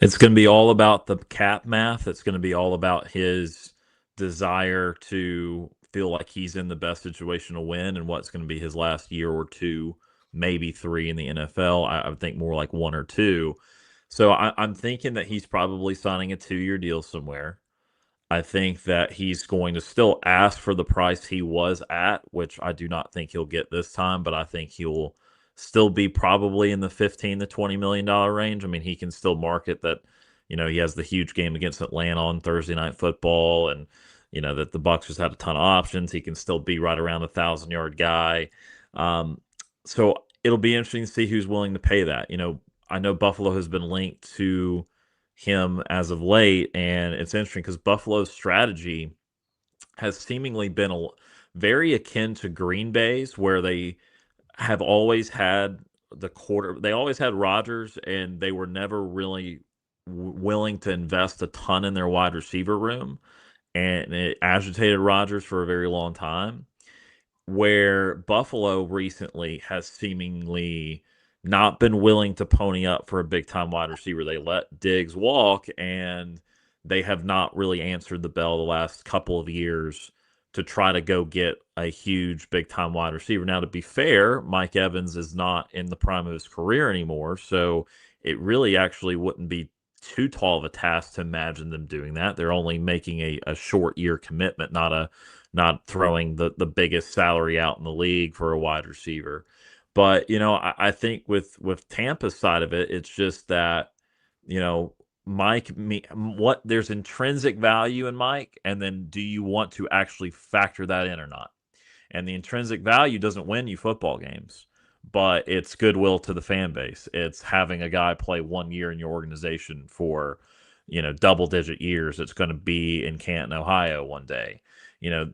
It's going to be all about the cap math. It's going to be all about his desire to feel like he's in the best situation to win and what's going to be his last year or 2, maybe 3 in the NFL. I would think more like 1 or 2. So I'm thinking that he's probably signing a 2-year deal somewhere. I think that he's going to still ask for the price he was at, which I do not think he'll get this time, but I think he'll still be probably in the $15 to $20 million range. I mean, he can still market that, he has the huge game against Atlanta on Thursday Night Football, and, that the Bucs just had a ton of options. He can still be right around the 1,000-yard guy. So it'll be interesting to see who's willing to pay that. I know Buffalo has been linked to him as of late, and it's interesting because Buffalo's strategy has seemingly been very akin to Green Bay's, where they have always had they always had Rodgers, and they were never really willing to invest a ton in their wide receiver room, and it agitated Rodgers for a very long time. Where Buffalo recently has seemingly not been willing to pony up for a big time wide receiver. They let Diggs walk, and they have not really answered the bell the last couple of years to try to go get a huge big time wide receiver. Now, to be fair, Mike Evans is not in the prime of his career anymore, so it really actually wouldn't be too tall of a task to imagine them doing that. They're only making a short year commitment, not throwing the biggest salary out in the league for a wide receiver. But, I think with Tampa's side of it, it's just that, there's intrinsic value in Mike, and then do you want to actually factor that in or not? And the intrinsic value doesn't win you football games, but it's goodwill to the fan base. It's having a guy play 1 year in your organization for, double-digit years. It's going to be in Canton, Ohio one day.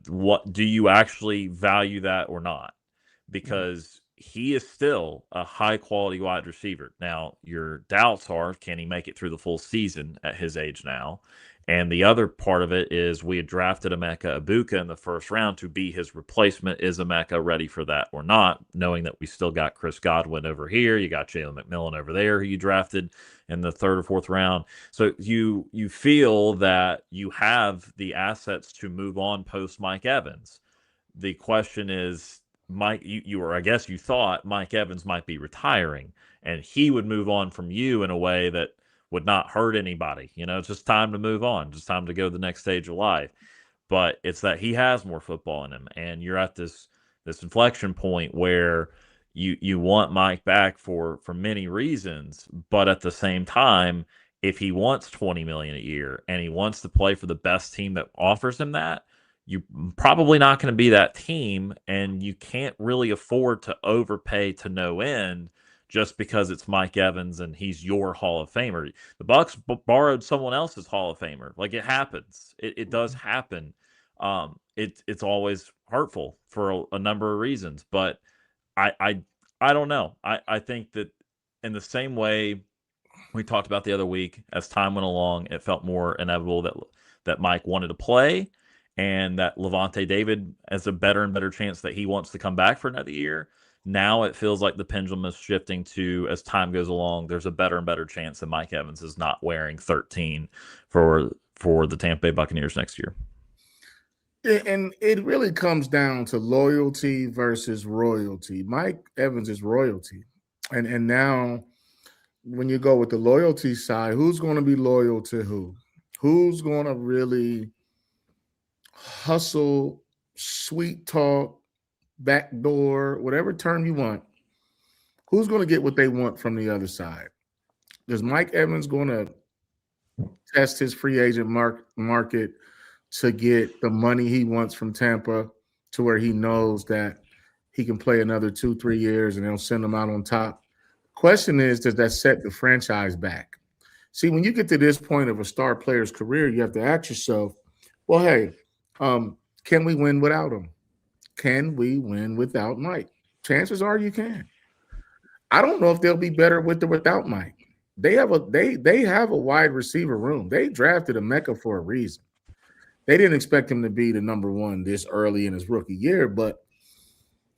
What do you actually value that or not? Because he is still a high-quality wide receiver. Now, your doubts are, can he make it through the full season at his age now? And the other part of it is we had drafted Emeka Egbuka in the first round to be his replacement. Is Emeka ready for that or not? Knowing that we still got Chris Godwin over here. You got Jalen McMillan over there who you drafted in the third or fourth round. So you feel that you have the assets to move on post Mike Evans. The question is, Mike, you thought Mike Evans might be retiring and he would move on from you in a way that would not hurt anybody. It's just time to move on, just time to go to the next stage of life. But it's that he has more football in him, and you're at this inflection point where you want Mike back for many reasons, but at the same time, if he wants $20 million a year and he wants to play for the best team that offers him that, you're probably not going to be that team, and you can't really afford to overpay to no end just because it's Mike Evans and he's your Hall of Famer. The Bucs borrowed someone else's Hall of Famer. Like, it happens. It does happen. It's always hurtful for a number of reasons, but I don't know. I think that in the same way we talked about the other week, as time went along, it felt more inevitable that Mike wanted to play, and that Lavonte David has a better and better chance that he wants to come back for another year. Now it feels like the pendulum is shifting to, as time goes along, there's a better and better chance that Mike Evans is not wearing 13 for the Tampa Bay Buccaneers next year. And it really comes down to loyalty versus royalty. Mike Evans is royalty. And now when you go with the loyalty side, who's going to be loyal to who? Who's going to really hustle, sweet talk, backdoor, whatever term you want? Who's going to get what they want from the other side? Is Mike Evans going to test his free agent market to get the money he wants from Tampa to where he knows that he can play another 2-3 years and they'll send him out on top? Question is, does that set the franchise back? See, when you get to this point of a star player's career, you have to ask yourself, well, hey, can we win without him? Can we win without Mike? Chances are you can. I don't know if they'll be better with or without Mike. They have a wide receiver room. They drafted Emeka for a reason. They didn't expect him to be the number one this early in his rookie year, but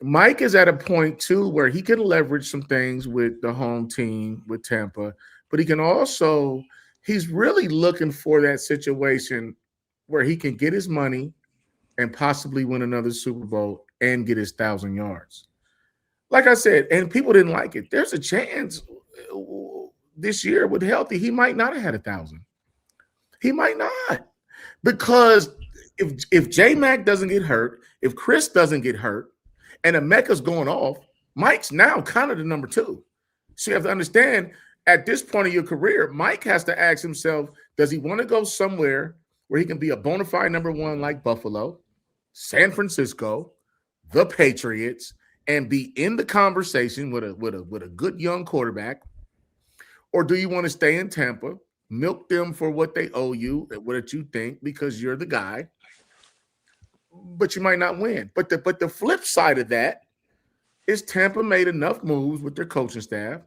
Mike is at a point too where he can leverage some things with the home team with Tampa, but he can also, he's really looking for that situation where he can get his money and possibly win another Super Bowl and get his 1,000 yards. Like I said, and people didn't like it, there's a chance this year with healthy, he might not have had 1,000. He might not. Because if J-Mac doesn't get hurt, if Chris doesn't get hurt, and Emeka's going off, Mike's now kind of the number two. So you have to understand, at this point of your career, Mike has to ask himself, does he want to go somewhere where he can be a bona fide number one like Buffalo, San Francisco, the Patriots, and be in the conversation with a good young quarterback? Or do you want to stay in Tampa, milk them for what they owe you, what you think, because you're the guy, but you might not win? But the flip side of that is Tampa made enough moves with their coaching staff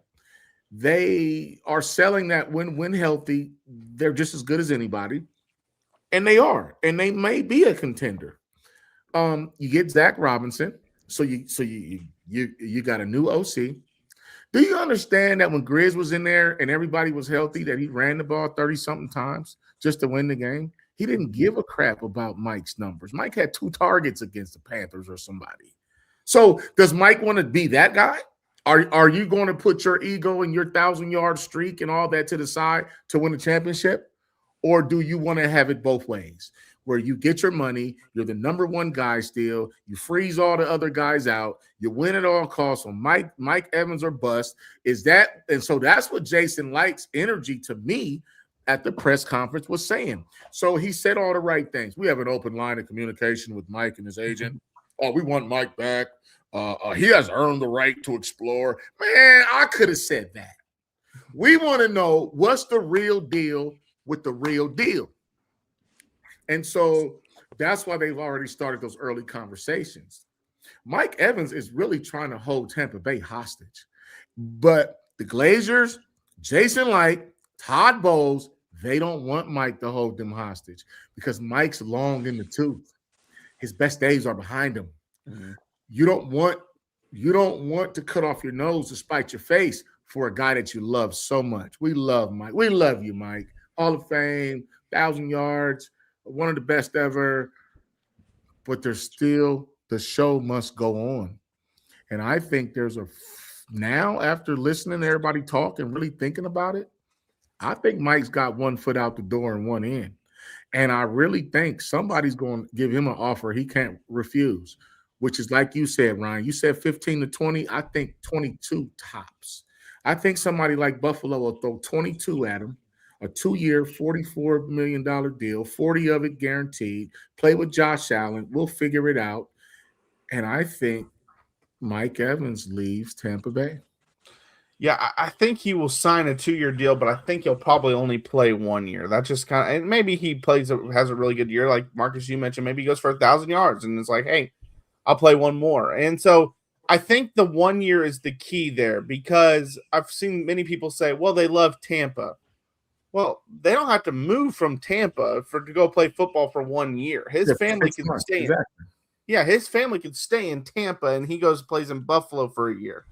they are selling that when healthy, they're just as good as anybody. And they are. And they may be a contender. You get Zach Robinson. So you got a new OC. Do you understand that when Grizz was in there and everybody was healthy, that he ran the ball 30-something times just to win the game? He didn't give a crap about Mike's numbers. Mike had 2 targets against the Panthers or somebody. So does Mike want to be that guy? Are you going to put your ego and your 1,000-yard streak and all that to the side to win a championship? Or do you want to have it both ways, where you get your money, you're the number 1 guy still, you freeze all the other guys out, you win at all costs on Mike Evans or bust? Is that, and so that's what Jason Licht's energy to me at the press conference was saying. So he said all the right things. We have an open line of communication with Mike and his agent. Oh, we want Mike back. He has earned the right to explore. Man, I could have said that. We want to know what's the real deal with the real deal. And so that's why they've already started those early conversations. Mike Evans is really trying to hold Tampa Bay hostage. But the Glazers, Jason Licht, Todd Bowles, they don't want Mike to hold them hostage because Mike's long in the tooth. His best days are behind him. Mm-hmm. You don't want to cut off your nose to spite your face for a guy that you love so much. We love Mike. We love you, Mike. Hall of Fame, 1,000 yards, one of the best ever. But there's still, the show must go on. And I think now after listening to everybody talk and really thinking about it, I think Mike's got one foot out the door and one in. And I really think somebody's going to give him an offer he can't refuse, which is like you said, Ryan. You said 15 to 20. I think 22 tops. I think somebody like Buffalo will throw 22 at him, a 2-year, $44 million deal, 40 of it guaranteed, play with Josh Allen. We'll figure it out. And I think Mike Evans leaves Tampa Bay. Yeah, I think he will sign a 2-year deal, but I think he'll probably only play 1 year. That's just kind of, and maybe he has a really good year, like Marcus, you mentioned. Maybe he goes for 1,000 yards and it's like, hey, I'll play one more. And so I think the 1 year is the key there, because I've seen many people say, well, they love Tampa. Well, they don't have to move from Tampa to go play football for 1 year. His family can stay. Exactly. His family can stay in Tampa, and he goes plays in Buffalo for a year.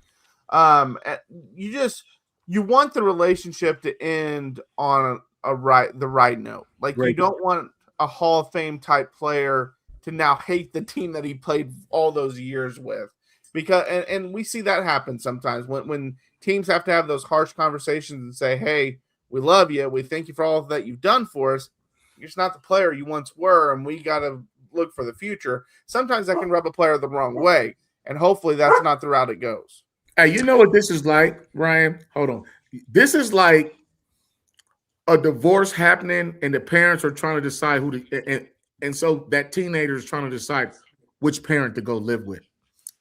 You want the relationship to end on the right note. Like, you don't want a Hall of Fame type player to now hate the team that he played all those years with, because and we see that happen sometimes when teams have to have those harsh conversations and say, hey, we love you, we thank you for all that you've done for us, you're just not the player you once were, and we got to look for the future. Sometimes that can rub a player the wrong way, and hopefully that's not the route it goes. Hey, you know what this is like, Ryan? Hold on. This is like a divorce happening, and the parents are trying to decide who to, and so that teenager is trying to decide which parent to go live with.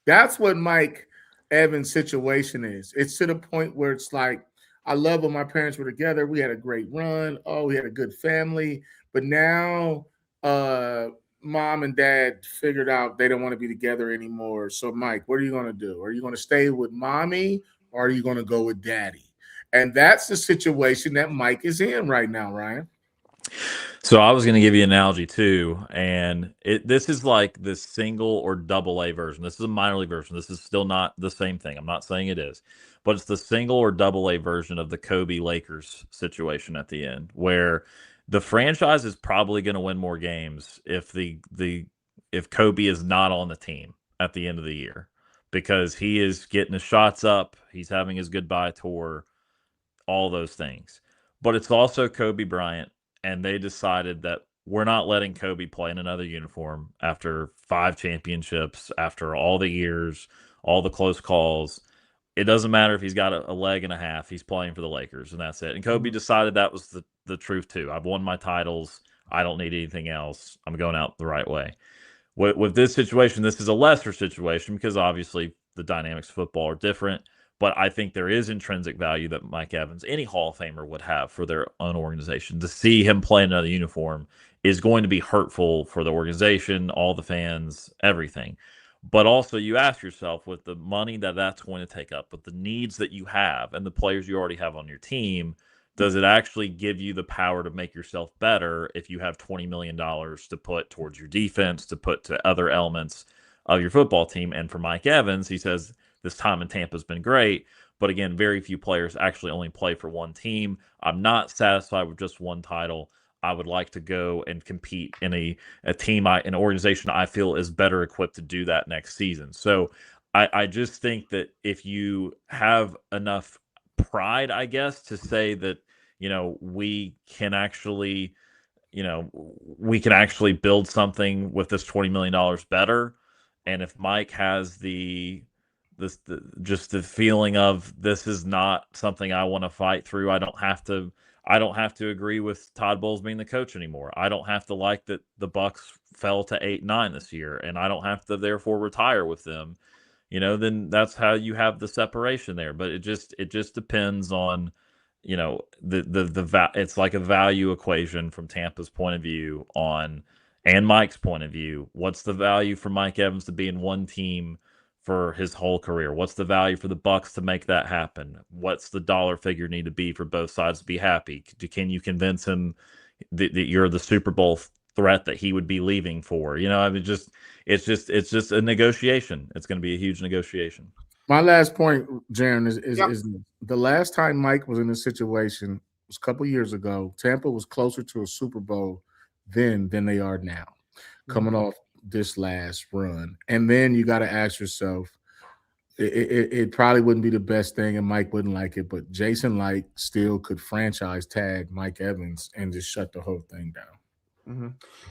That's what Mike Evans' situation is. It's to the point where it's like, I love when my parents were together. We had a great run. Oh, we had a good family. But now mom and dad figured out they don't want to be together anymore. So, Mike, what are you going to do? Are you going to stay with mommy, or are you going to go with daddy? And that's the situation that Mike is in right now, Ryan. So I was going to give you an analogy too, and this is like the single or double A version. This is a minor league version. This is still not the same thing. I'm not saying it is, but it's the single or double A version of the Kobe Lakers situation at the end, where the franchise is probably going to win more games if if Kobe is not on the team at the end of the year, because he is getting his shots up, he's having his goodbye tour, all those things. But it's also Kobe Bryant. And they decided that we're not letting Kobe play in another uniform after 5 championships, after all the years, all the close calls. It doesn't matter if he's got a leg and a half. He's playing for the Lakers, and that's it. And Kobe decided that was the truth, too. I've won my titles. I don't need anything else. I'm going out the right way. With this situation, this is a lesser situation because obviously the dynamics of football are different. But I think there is intrinsic value that Mike Evans, any Hall of Famer, would have for their own organization. To see him play in another uniform is going to be hurtful for the organization, all the fans, everything. But also, you ask yourself, with the money that's going to take up, with the needs that you have and the players you already have on your team, does it actually give you the power to make yourself better if you have $20 million to put towards your defense, to put to other elements of your football team? And for Mike Evans, he says this time in Tampa has been great, but again, very few players actually only play for one team. I'm not satisfied with just one title. I would like to go and compete in a team, an organization I feel is better equipped to do that next season. So I just think that if you have enough pride, I guess, to say that, we can actually build something with this $20 million better. And if Mike has just the feeling of, this is not something I want to fight through, I don't have to agree with Todd Bowles being the coach anymore. I don't have to like that the Bucs fell to 8-9 this year, and I don't have to therefore retire with them. Then that's how you have the separation there. But it just depends on, it's like a value equation from Tampa's point of view and Mike's point of view. What's the value for Mike Evans to be in one team for his whole career? What's the value for the Bucs to make that happen? What's the dollar figure need to be for both sides to be happy? Can you convince him that you're the Super Bowl threat that he would be leaving for? It's just a negotiation. It's going to be a huge negotiation. My last point, Jaron, is the last time Mike was in this situation was a couple years ago. Tampa was closer to a Super Bowl then than they are now, coming off this last run. And then you got to ask yourself, it probably wouldn't be the best thing, and Mike wouldn't like it, but Jason Licht still could franchise tag Mike Evans and just shut the whole thing down. Mm-hmm.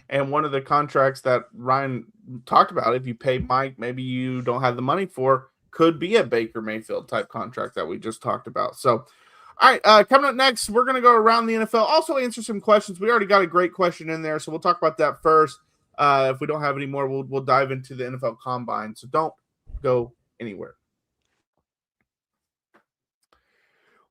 And one of the contracts that Ryan talked about, if you pay Mike, maybe you don't have the money for, could be a Baker Mayfield type contract that we just talked about. So, all right, coming up next, we're going to go around the NFL, also answer some questions. We already got a great question in there, so we'll talk about that first. If we don't have any more, we'll dive into the NFL Combine. So don't go anywhere.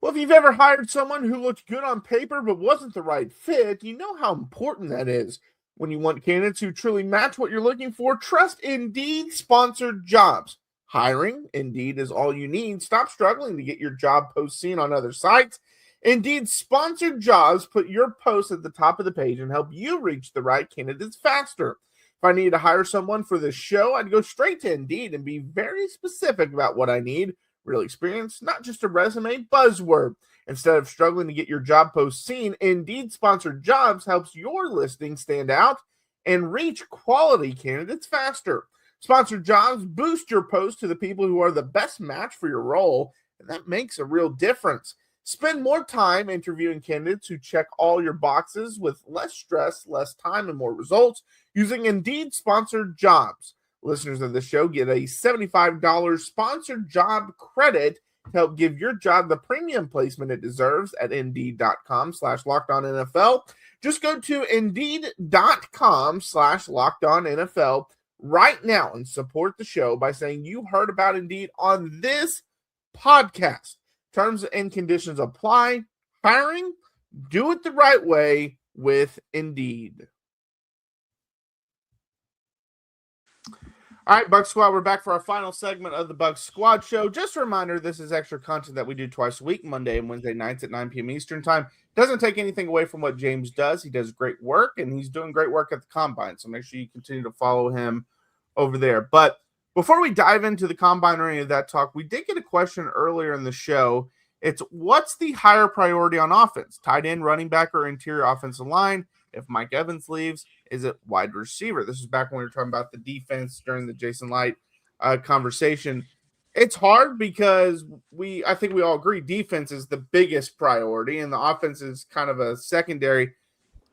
Well, if you've ever hired someone who looked good on paper but wasn't the right fit, you know how important that is. When you want candidates who truly match what you're looking for, trust Indeed sponsored jobs. Hiring, Indeed is all you need. Stop struggling to get your job post seen on other sites. Indeed sponsored jobs put your post at the top of the page and help you reach the right candidates faster. If I needed to hire someone for this show, I'd go straight to Indeed and be very specific about what I need. Real experience, not just a resume buzzword. Instead of struggling to get your job post seen, Indeed sponsored jobs helps your listing stand out and reach quality candidates faster. Sponsored jobs boost your post to the people who are the best match for your role, and that makes a real difference. Spend more time interviewing candidates who check all your boxes with less stress, less time, and more results using Indeed sponsored jobs. Listeners of the show get a $75 sponsored job credit to help give your job the premium placement it deserves at Indeed.com/LockedOnNFL. Just go to Indeed.com/LockedOnNFL right now and support the show by saying you heard about Indeed on this podcast. Terms and conditions apply. Hiring, do it the right way with Indeed. All right, Bucs Squad, we're back for our final segment of the Bucs Squad Show. Just a reminder, this is extra content that we do twice a week, Monday and Wednesday nights at 9 p.m. Eastern Time. Doesn't take anything away from what James does. He does great work, and he's doing great work at the Combine, so make sure you continue to follow him over there. But before we dive into the Combine or any of that talk, we did get a question earlier in the show. It's, what's the higher priority on offense? Tight end, running back, or interior offensive line? If Mike Evans leaves, is it wide receiver? This is back when we were talking about the defense during the Jason Licht conversation. It's hard because I think we all agree defense is the biggest priority and the offense is kind of a secondary.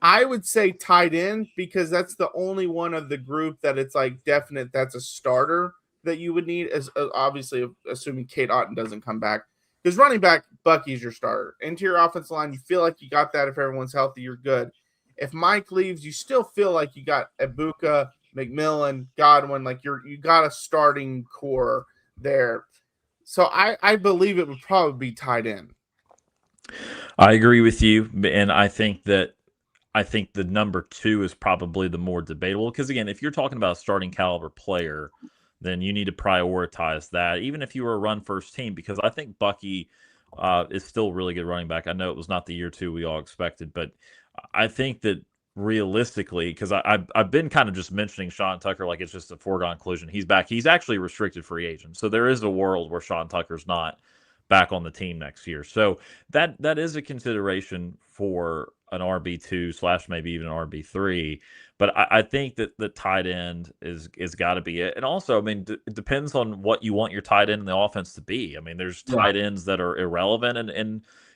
I would say tight end because that's the only one of the group that it's like definite that's a starter that you would need, as obviously assuming Kate Otten doesn't come back. Because running back, Bucky's your starter. Interior offensive line, you feel like you got that. If everyone's healthy, you're good. If Mike leaves, you still feel like you got Ibuka, McMillan, Godwin, like you got a starting core there. So I believe it would probably be tight end. I agree with you, and I think the number two is probably the more debatable because, again, if you're talking about a starting caliber player, then you need to prioritize that, even if you were a run-first team, because I think Bucky is still a really good running back. I know it was not the year two we all expected, but I think that realistically, because I've been kind of just mentioning Sean Tucker like it's just a foregone conclusion. He's back. He's actually a restricted free agent. So there is a world where Sean Tucker's not back on the team next year. So that is a consideration for an RB2 / maybe even an RB3. But I think that the tight end is got to be it. And also, I mean, it depends on what you want your tight end in the offense to be. I mean, there's tight ends that are irrelevant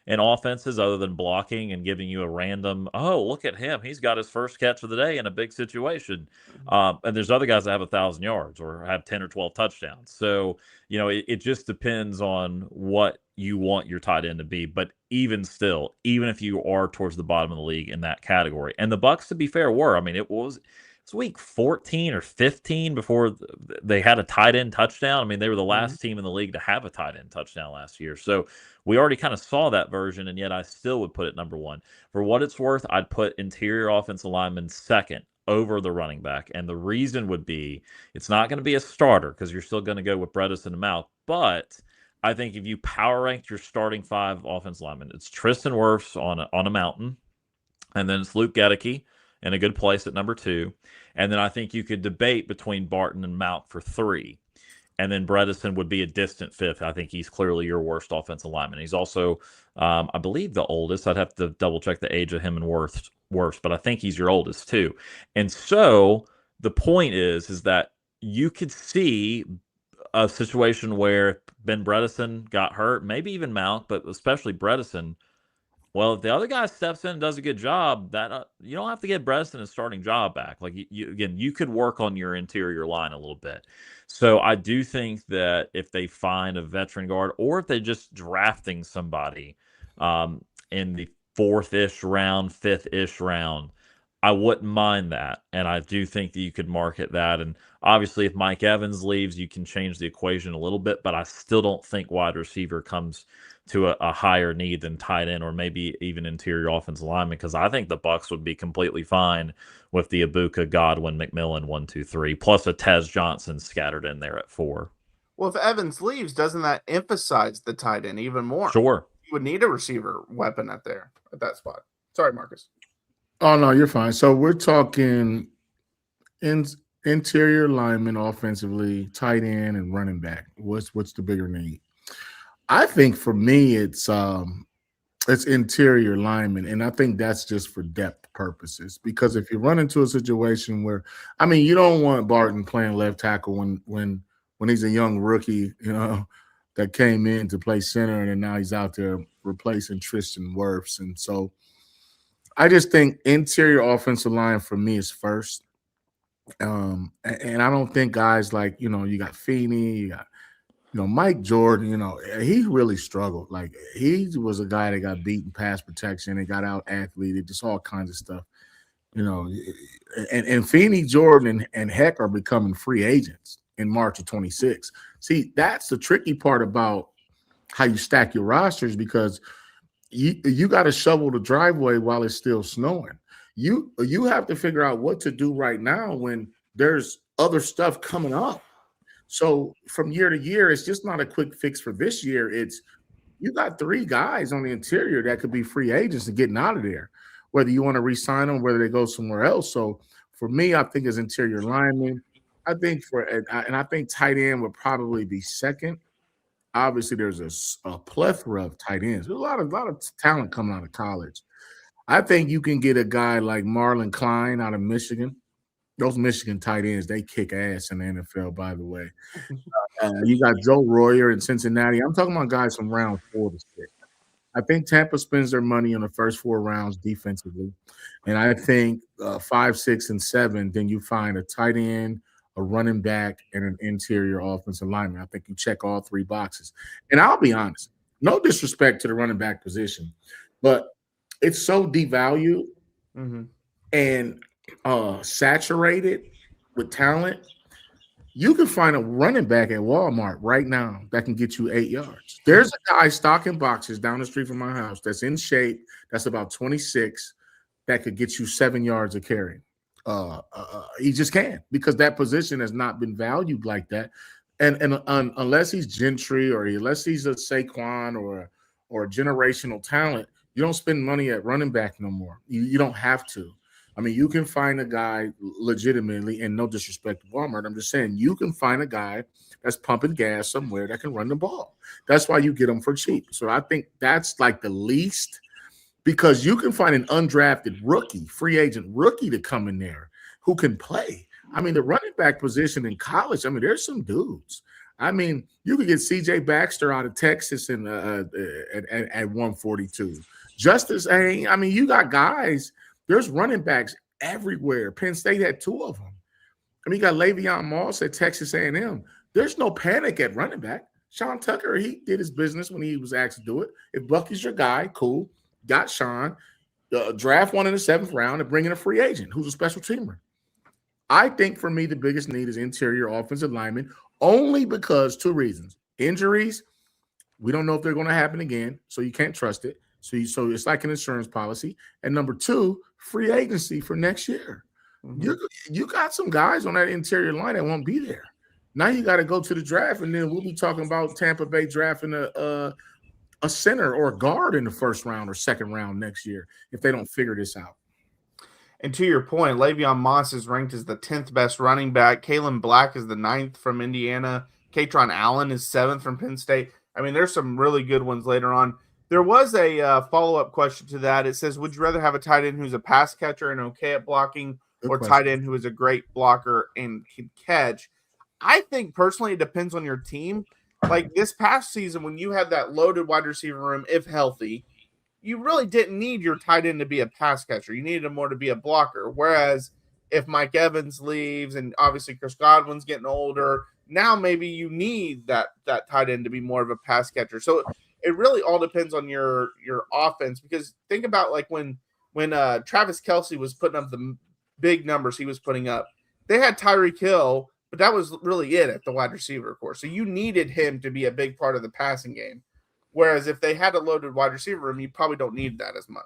in offenses other than blocking and giving you a random, oh, look at him. He's got his first catch of the day in a big situation. And there's other guys that have 1,000 yards or have 10 or 12 touchdowns. So, it just depends on what you want your tight end to be. But even still, even if you are towards the bottom of the league in that category, and the Bucs, to be fair, were, I mean, it's week 14 or 15 before they had a tight end touchdown. I mean, they were the last team in the league to have a tight end touchdown last year. So we already kind of saw that version, and yet I still would put it number one. For what it's worth, I'd put interior offensive lineman second over the running back. And the reason would be it's not going to be a starter because you're still going to go with Bredesen and Mouth. But I think if you power ranked your starting 5 offensive linemen, it's Tristan Wirfs on a mountain, and then it's Luke Gedeke in a good place at number 2. And then I think you could debate between Barton and Mount for 3. And then Bredesen would be a distant 5th. I think he's clearly your worst offensive lineman. He's also, I believe, the oldest. I'd have to double check the age of him and Wirfs, but I think he's your oldest too. And so the point is that you could see a situation where Ben Bredesen got hurt, maybe even Mount, but especially Bredesen. Well, if the other guy steps in and does a good job, that you don't have to get Bredesen his starting job back. Like you could work on your interior line a little bit. So I do think that if they find a veteran guard, or if they're just drafting somebody in the 4th-ish round, 5th-ish round, I wouldn't mind that. And I do think that you could market that. And obviously, if Mike Evans leaves, you can change the equation a little bit. But I still don't think wide receiver comes to a higher need than tight end, or maybe even interior offensive lineman, because I think the Bucs would be completely fine with the Ibuka, Godwin, McMillan 1, 2, 3, plus a Tez Johnson scattered in there at 4. Well, if Evans leaves, doesn't that emphasize the tight end even more? Sure. You would need a receiver weapon at that spot. Sorry, Marcus. Oh, no, you're fine. So we're talking interior lineman offensively, tight end, and running back. What's the bigger need? I think for me, it's interior lineman, and I think that's just for depth purposes. Because if you run into a situation where, I mean, you don't want Barton playing left tackle when he's a young rookie, that came in to play center, and then now he's out there replacing Tristan Wirfs. And so I just think interior offensive line for me is first. And I don't think guys like, you got Feeney, you got, Mike Jordan, he really struggled. Like, he was a guy that got beaten pass protection and got out athleted, just all kinds of stuff. And Feeney, Jordan, and Heck are becoming free agents in March of 26. See, that's the tricky part about how you stack your rosters, because you got to shovel the driveway while it's still snowing. You have to figure out what to do right now when there's other stuff coming up. So from year to year, it's just not a quick fix for this year. It's you got 3 guys on the interior that could be free agents and getting out of there, whether you want to re-sign them, whether they go somewhere else. So for me, I think as interior lineman, I think I think tight end would probably be second. Obviously, there's a plethora of tight ends. There's a lot of talent coming out of college. I think you can get a guy like Marlon Klein out of Michigan. Those Michigan tight ends, they kick ass in the NFL, by the way. You got Joe Royer in Cincinnati. I'm talking about guys from round 4 to 6. I think Tampa spends their money on the first 4 rounds defensively. And I think 5, 6, and 7, then you find a tight end, a running back, and an interior offensive lineman. I think you check all 3 boxes. And I'll be honest, no disrespect to the running back position, but it's so devalued and saturated with talent. You can find a running back at Walmart right now that can get you 8 yards. There's a guy stocking boxes down the street from my house that's in shape, that's about 26, that could get you 7 yards of carry. He just can't, because that position has not been valued like that. And unless he's Gentry or unless he's a Saquon or a generational talent, you don't spend money at running back no more. You don't have to. I mean, you can find a guy legitimately, and no disrespect to Walmart, I'm just saying you can find a guy that's pumping gas somewhere that can run the ball. That's why you get them for cheap. So I think that's like the least, because you can find an undrafted rookie, free agent rookie to come in there who can play. I mean, the running back position in college, I mean, there's some dudes. I mean, you could get C.J. Baxter out of Texas and at 142. Justice, I mean, you got guys. There's running backs everywhere. Penn State had 2 of them. I mean, you got Le'Veon Moss at Texas A&M. There's no panic at running back. Sean Tucker, he did his business when he was asked to do it. If Bucky's your guy, cool. Got Sean. Draft one in the 7th round and bring in a free agent who's a special teamer. I think for me, the biggest need is interior offensive linemen, only because 2 reasons. Injuries, we don't know if they're going to happen again, so you can't trust it. So it's like an insurance policy. And number 2, free agency for next year. Mm-hmm. You got some guys on that interior line that won't be there. Now you got to go to the draft, and then we'll be talking about Tampa Bay drafting a center or a guard in the 1st round or 2nd round next year if they don't figure this out. And to your point, Le'Veon Moss is ranked as the 10th best running back. Kalen Black is the 9th from Indiana. Katron Allen is 7th from Penn State. I mean, there's some really good ones later on. There was a follow-up question to that. It says, would you rather have a tight end who's a pass catcher and okay at blocking, or tight end who is a great blocker and can catch? I think personally it depends on your team. Like this past season, when you had that loaded wide receiver room, if healthy, you really didn't need your tight end to be a pass catcher. You needed him more to be a blocker. Whereas if Mike Evans leaves and obviously Chris Godwin's getting older, now maybe you need that tight end to be more of a pass catcher. So it really all depends on your offense, because think about like when Travis Kelce was putting up the big numbers he was putting up, they had Tyreek Hill, but that was really it at the wide receiver course. So you needed him to be a big part of the passing game. Whereas if they had a loaded wide receiver room, you probably don't need that as much.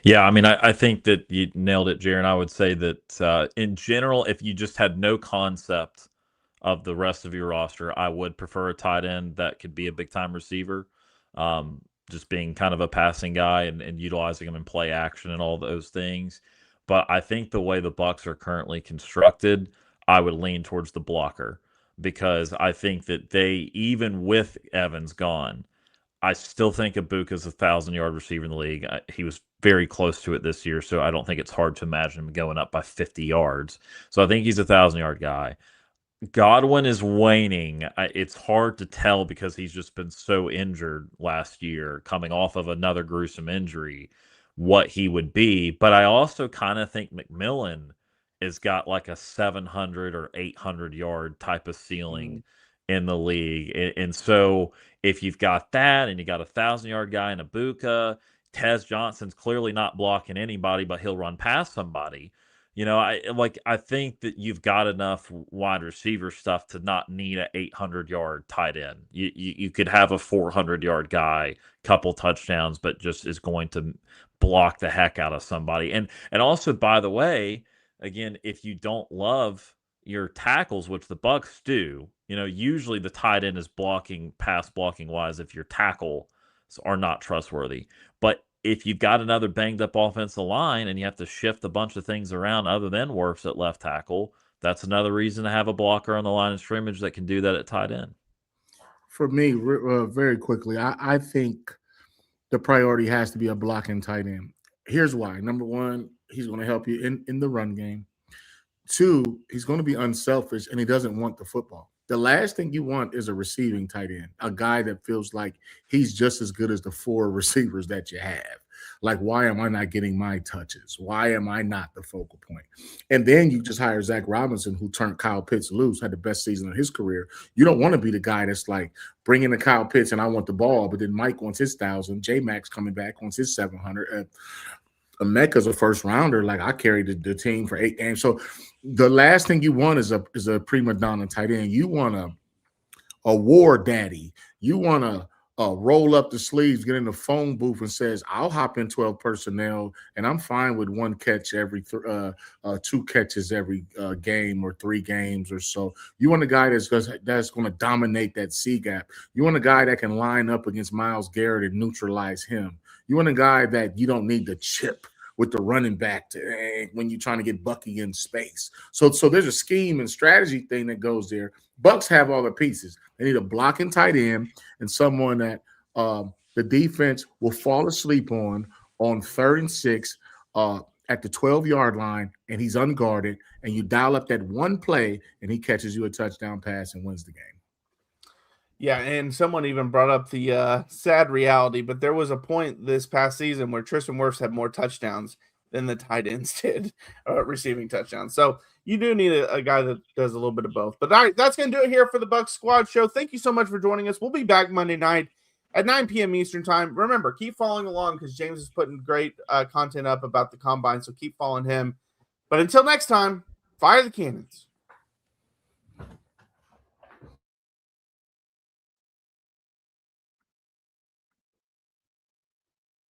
Yeah, I mean, I think that you nailed it, Jaron. I would say that in general, if you just had no concept of the rest of your roster, I would prefer a tight end that could be a big-time receiver, just being kind of a passing guy and utilizing him in play action and all those things. But I think the way the Bucs are currently constructed, I would lean towards the blocker, because I think that they, even with Evans gone, I still think Ibuka is a 1,000-yard receiver in the league. He was very close to it this year, so I don't think it's hard to imagine him going up by 50 yards. So I think he's a 1,000-yard guy. Godwin is waning. It's hard to tell because he's just been so injured last year, coming off of another gruesome injury, what he would be. But I also kind of think McMillan has got like a 700 or 800 yard type of ceiling in the league. And so if you've got that and you got a 1,000-yard guy in Ibuka, Tez Johnson's clearly not blocking anybody, but he'll run past somebody. You know, I think that you've got enough wide receiver stuff to not need an 800-yard tight end. You could have a 400-yard guy, couple touchdowns, but just is going to block the heck out of somebody. And also, by the way, again, if you don't love your tackles, which the Bucs do, you know, usually the tight end is blocking, pass blocking wise, if your tackles are not trustworthy. But if you've got another banged up offensive line and you have to shift a bunch of things around other than Wirfs at left tackle, that's another reason to have a blocker on the line of scrimmage that can do that at tight end. For me, very quickly, I think the priority has to be a blocking tight end. Here's why. Number one, he's going to help you in the run game. 2, he's going to be unselfish, and he doesn't want the football. The last thing you want is a receiving tight end, a guy that feels like he's just as good as the 4 receivers that you have. Like, why am I not getting my touches? Why am I not the focal point? And then you just hire Zach Robinson, who turned Kyle Pitts loose, had the best season of his career. You don't want to be the guy that's like, bring in the Kyle Pitts and I want the ball, but then Mike wants his 1,000. J-Max coming back wants his 700. Mecca's a first rounder. Like, I carried the team for 8 games. So the last thing you want is a prima donna tight end. You want a war daddy. You want a roll up the sleeves, get in the phone booth and says, I'll hop in 12 personnel and I'm fine with one catch every two catches every game or 3 games or so. You want a guy that's going to dominate that C gap. You want a guy that can line up against Myles Garrett and neutralize him. You want a guy that you don't need to chip with the running back when you're trying to get Bucky in space. So there's a scheme and strategy thing that goes there. Bucs have all the pieces. They need a blocking tight end and someone that the defense will fall asleep on 3rd and 6 at the 12-yard line, and he's unguarded, and you dial up that one play, and he catches you a touchdown pass and wins the game. Yeah, and someone even brought up the sad reality, but there was a point this past season where Tristan Wirfs had more touchdowns than the tight ends did, receiving touchdowns. So you do need a guy that does a little bit of both. But all right, that's going to do it here for the Bucs Squad Show. Thank you so much for joining us. We'll be back Monday night at 9 p.m. Eastern Time. Remember, keep following along because James is putting great content up about the Combine, so keep following him. But until next time, fire the cannons.